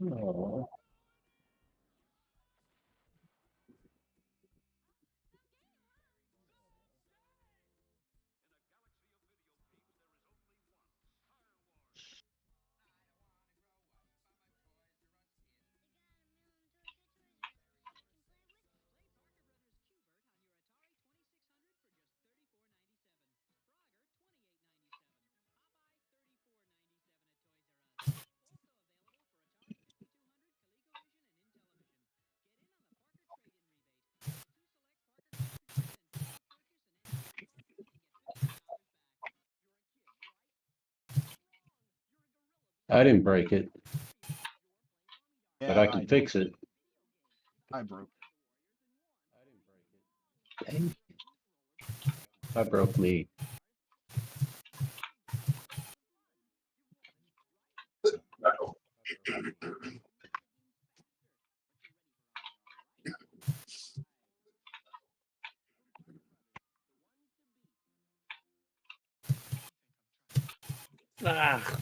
Oh. I didn't break it, but I can fix it. I broke. I broke me. Ah.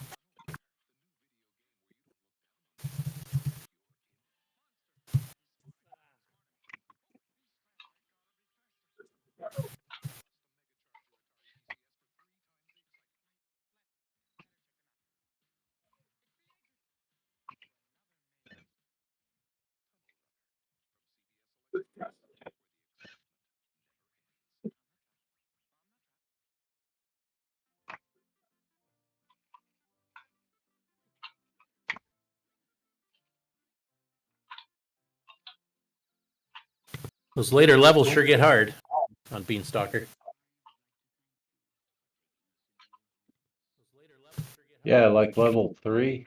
Those later levels sure get hard on Beanstalker. Yeah, like level 3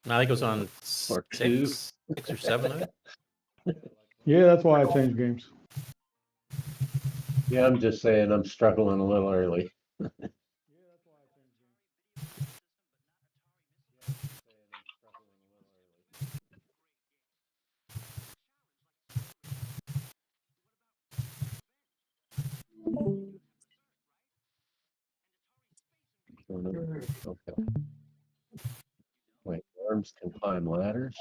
I think it was on or 2. 6 or 7. I think. Yeah, that's why I changed games. Yeah, I'm just saying I'm struggling a little early. Okay. Wait, worms can climb ladders?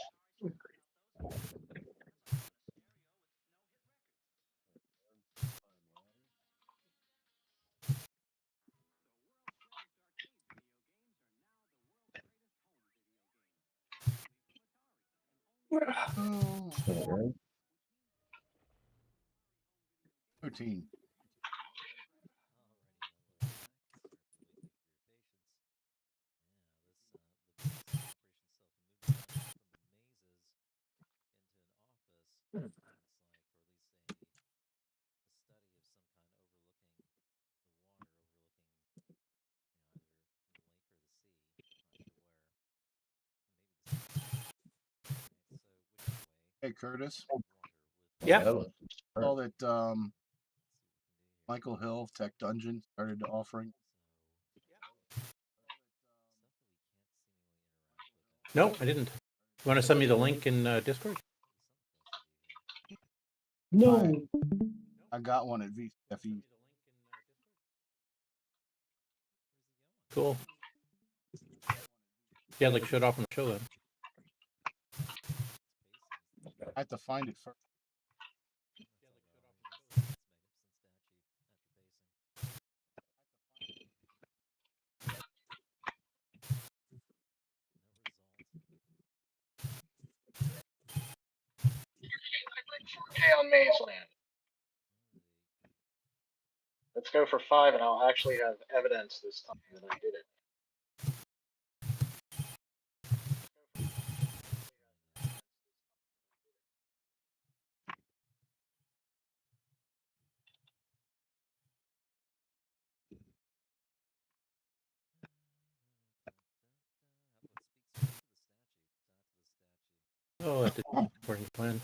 Oh, All right. routine. Hey, Curtis. Yeah. That was Saw that Michael Hill of Tech Dungeon started offering. No, I didn't. You want to send me the link in Discord? No. I got one at VFE. Cool. Yeah, like shut off on the show then. I have to find it first. On Maze Land. Let's go for 5, and I'll actually have evidence this time that I did it. Oh, that didn't according to plan.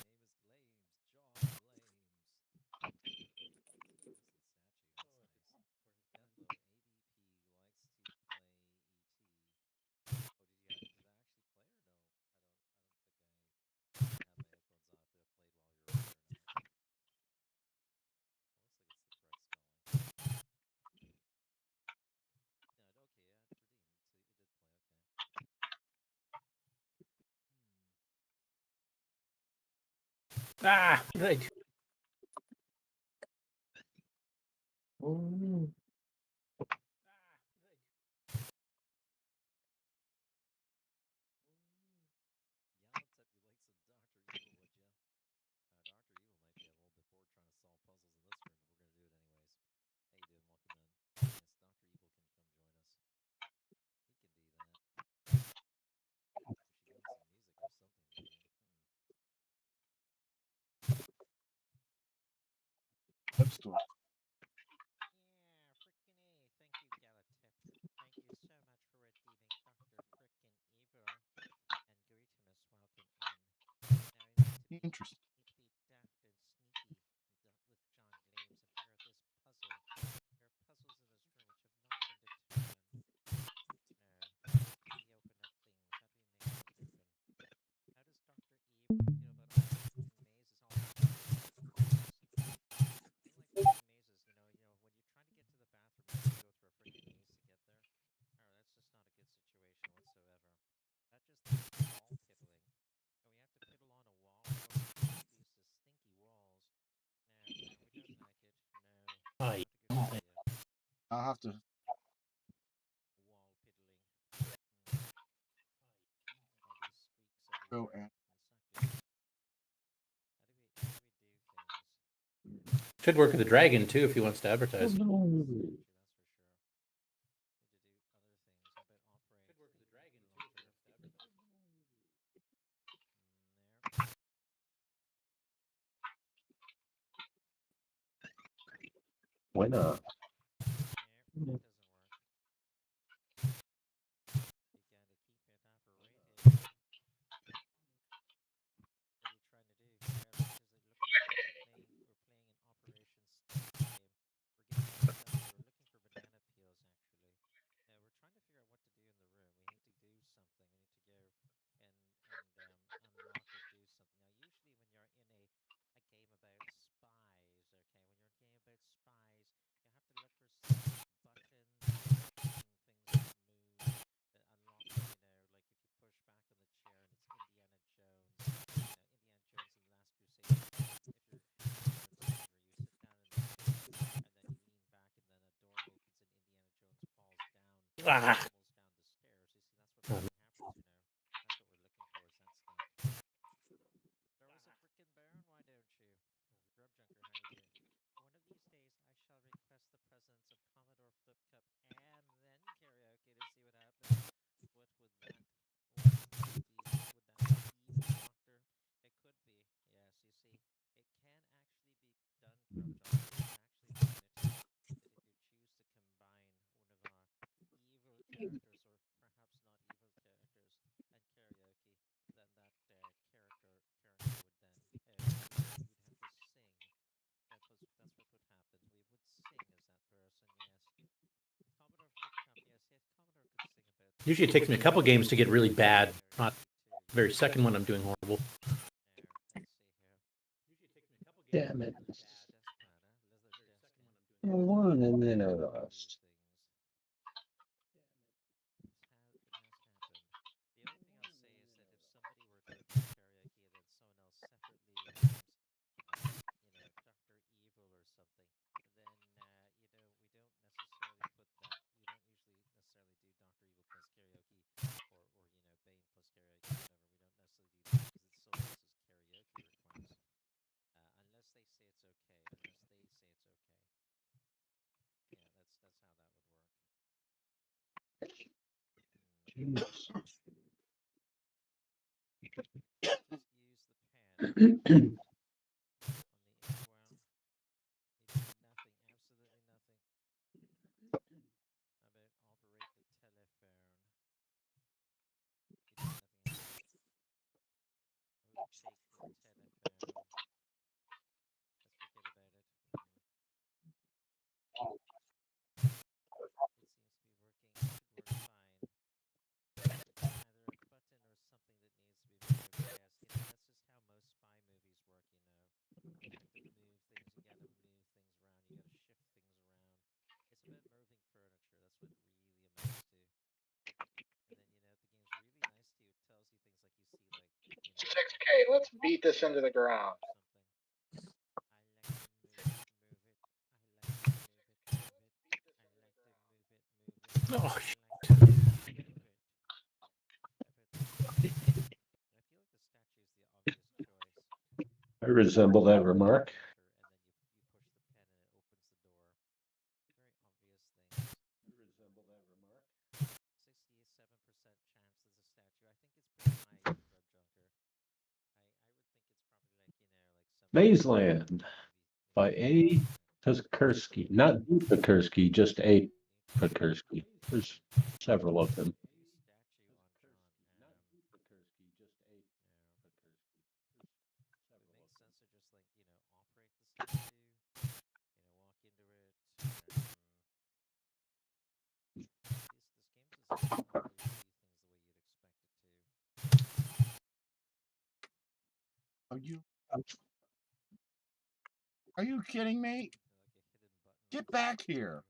Ah, what did I do? Web store. Interesting. I'll have to. Go and Should work with the dragon too if he wants to advertise. why not? Ah. Usually it takes me a couple games to get really bad. Not the very second one I'm doing horrible. Damn it. I won and then I lost. $6K. Let's beat this into the ground. Oh, I resemble that remark. Mazeland by A. Pakerski. Not Pakerski, just A. Pakerski. There's several of them. Are you kidding me? Get back here.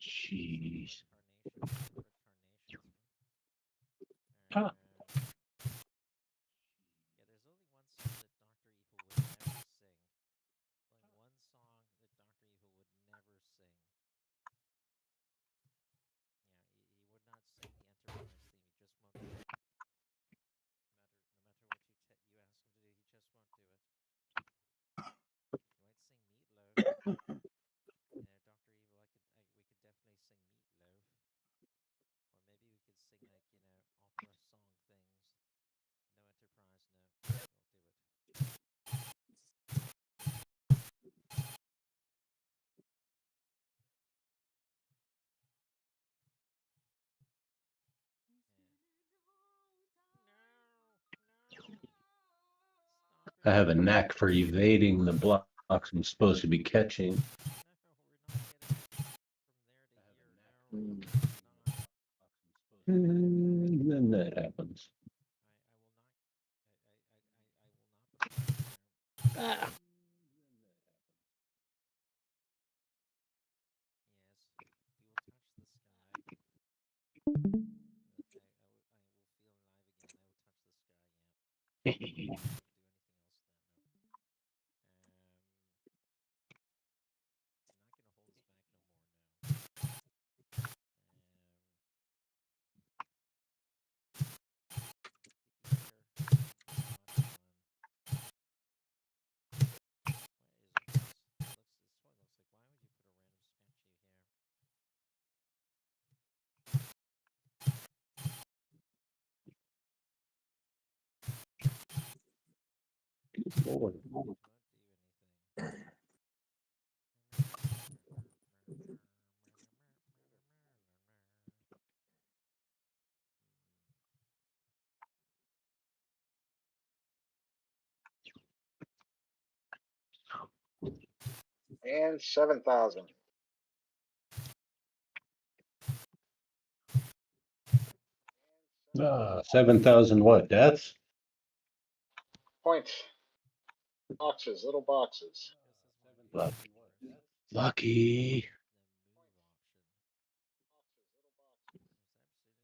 Jeez. Ah. I have a knack for evading the blocks I'm supposed to be catching. And then that happens. ah. Lord. And 7,000. 7,000 what? Deaths? Points. Boxes, little boxes. Lucky.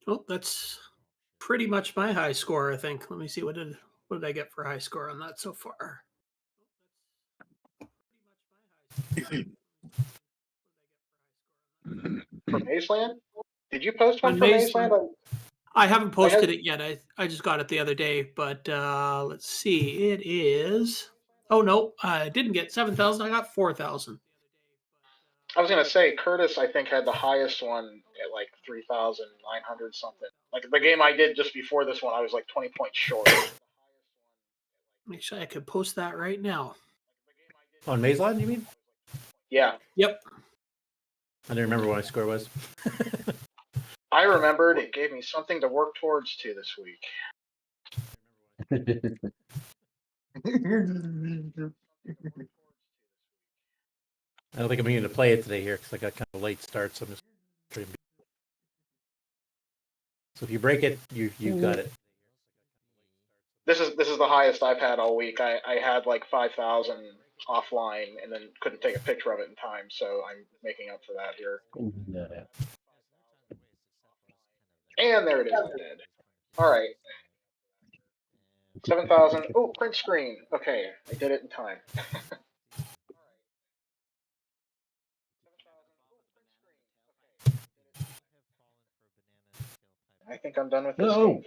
Oh, that's pretty much my high score, I think. Let me see what did I get for high score on that so far. For Mazeland? Did you post one On for Mazeland? Mazeland? I haven't posted it yet. I just got it the other day, but let's see. It is. Oh no, I didn't get 7,000. I got 4,000. I was gonna say Curtis, I think, had the highest one at like 3,900 something. Like the game I did just before this one, I was like 20 points short. Make sure I could post that right now. On Mazeland, you mean? Yeah. Yep. I don't remember what my score was. I remembered. It gave me something to work towards to this week. I don't think I'm going to play it today here because I got kind of a late start, so I'm just trying to be... So if you break it, you got it. This is the highest I've had all week. I had like 5,000 offline and then couldn't take a picture of it in time, so I'm making up for that here. And there it is. Dead. All right. 7,000. Oh, print screen. Okay, I did it in time. I think I'm done with this game.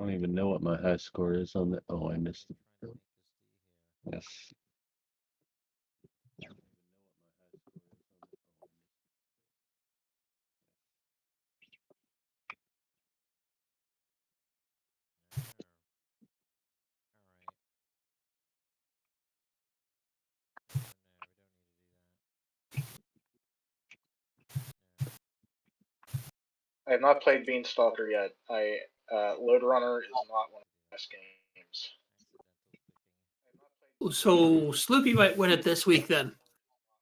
I don't even know what my high score is on that. Oh, I missed it. Yes. I have not played Beanstalker yet. Load Runner is not one of the best games. So Sloopy might win it this week then.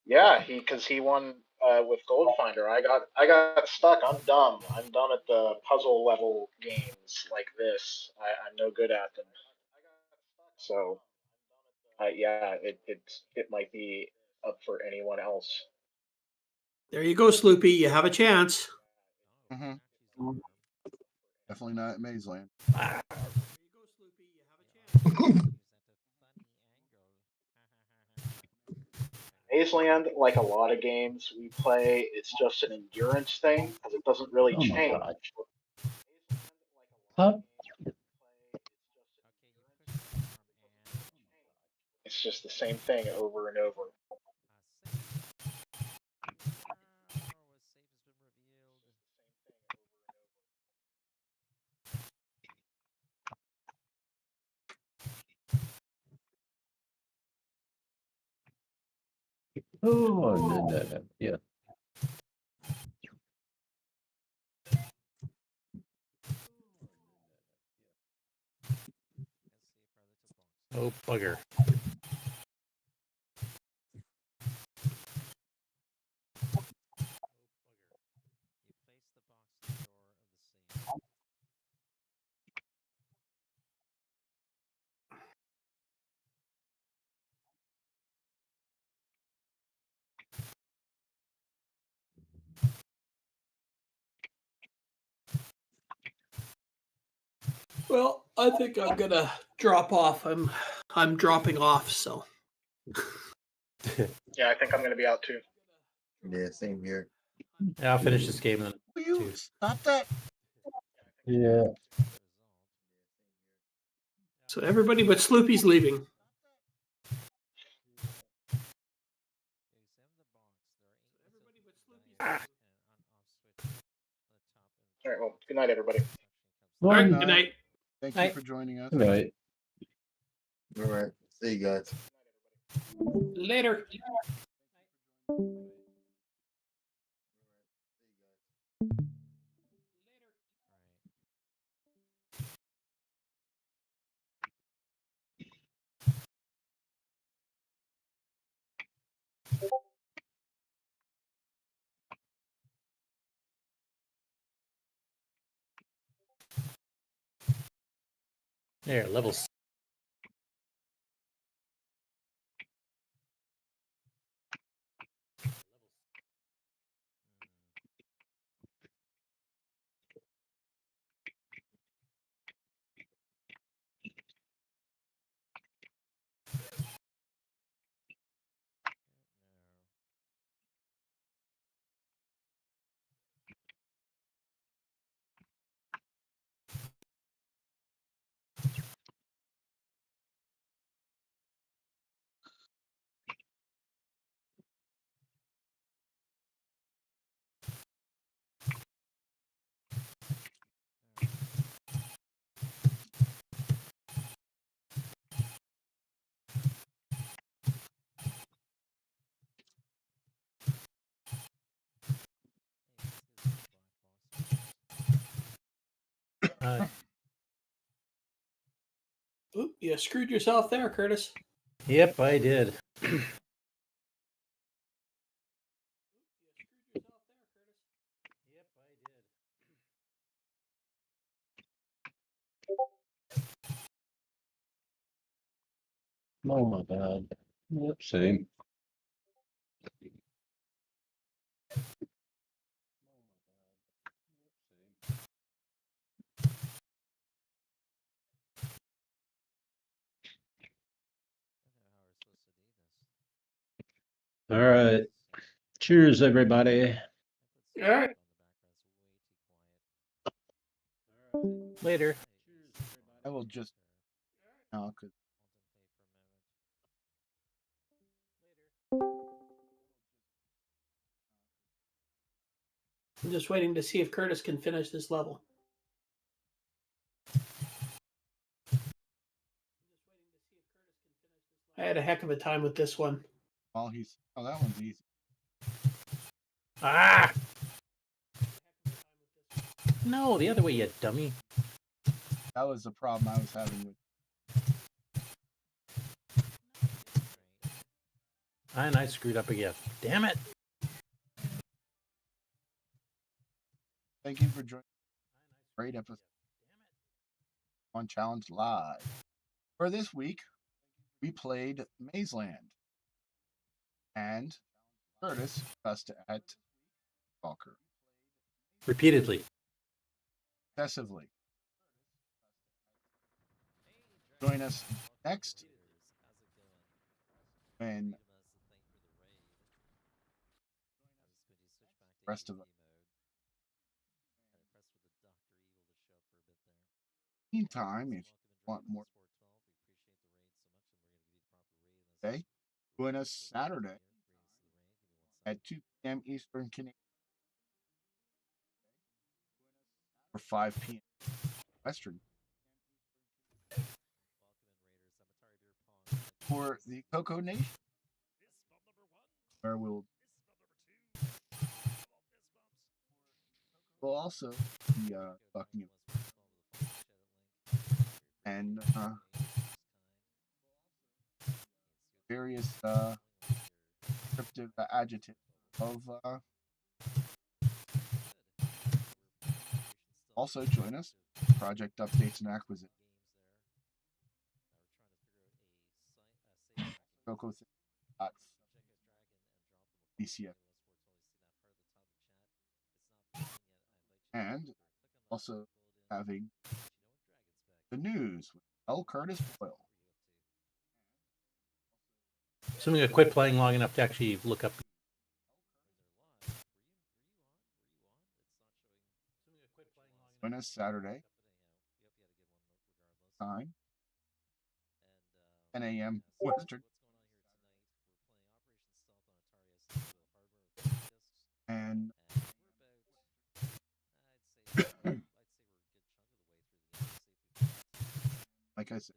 Yeah, because he won with Goldfinder. I got stuck. I'm dumb. I'm dumb at the puzzle level games like this. I'm no good at them. So, yeah, it might be up for anyone else. There you go, Sloopy. You have a chance. Mm-hmm. Definitely not Mazeland. Mazeland, like a lot of games we play, it's just an endurance thing because it doesn't really change. Huh? It's just the same thing over and over. Oh, no. Yeah. Oh, bugger. Well, I think I'm gonna drop off. I'm dropping off. So. Yeah, I think I'm gonna be out too. Yeah, same here. Yeah, I'll finish this game. Will you stop that? Yeah. So everybody but Sloopy's leaving. All right. Well, good night, everybody. All right. Good Good night. Thank Night. you for joining us. Good night. All right. See you guys. Later. There, level. Oop, you screwed yourself there, Curtis. Yep, I did. Oh my God. Yep, same. All right. Cheers, everybody. All right. Later. I will just now because I'm just waiting to see if Curtis can finish this level. I had a heck of a time with this one. while he's that one's easy. Ah! No, the other way, you dummy. That was the problem I was having with. And I screwed up again. Damn it. Thank you for joining. Great episode on Challenge Live. For this week, we played Mazeland, and Curtis cussed at Walker Repeatedly. excessively. Join us next when the rest of us. Meantime, if you want more, okay, join us Saturday at 2 p.m. Eastern Canadian or 5 p.m. Western for the CoCo Nation, where we'll also be fucking and various descriptive adjectives of also join us project updates and acquisition CoCo.bcf and also having the news with L. Curtis Boyle. Assuming I quit playing long enough to actually look up. Join us Saturday time 10 a.m. Western and like I said,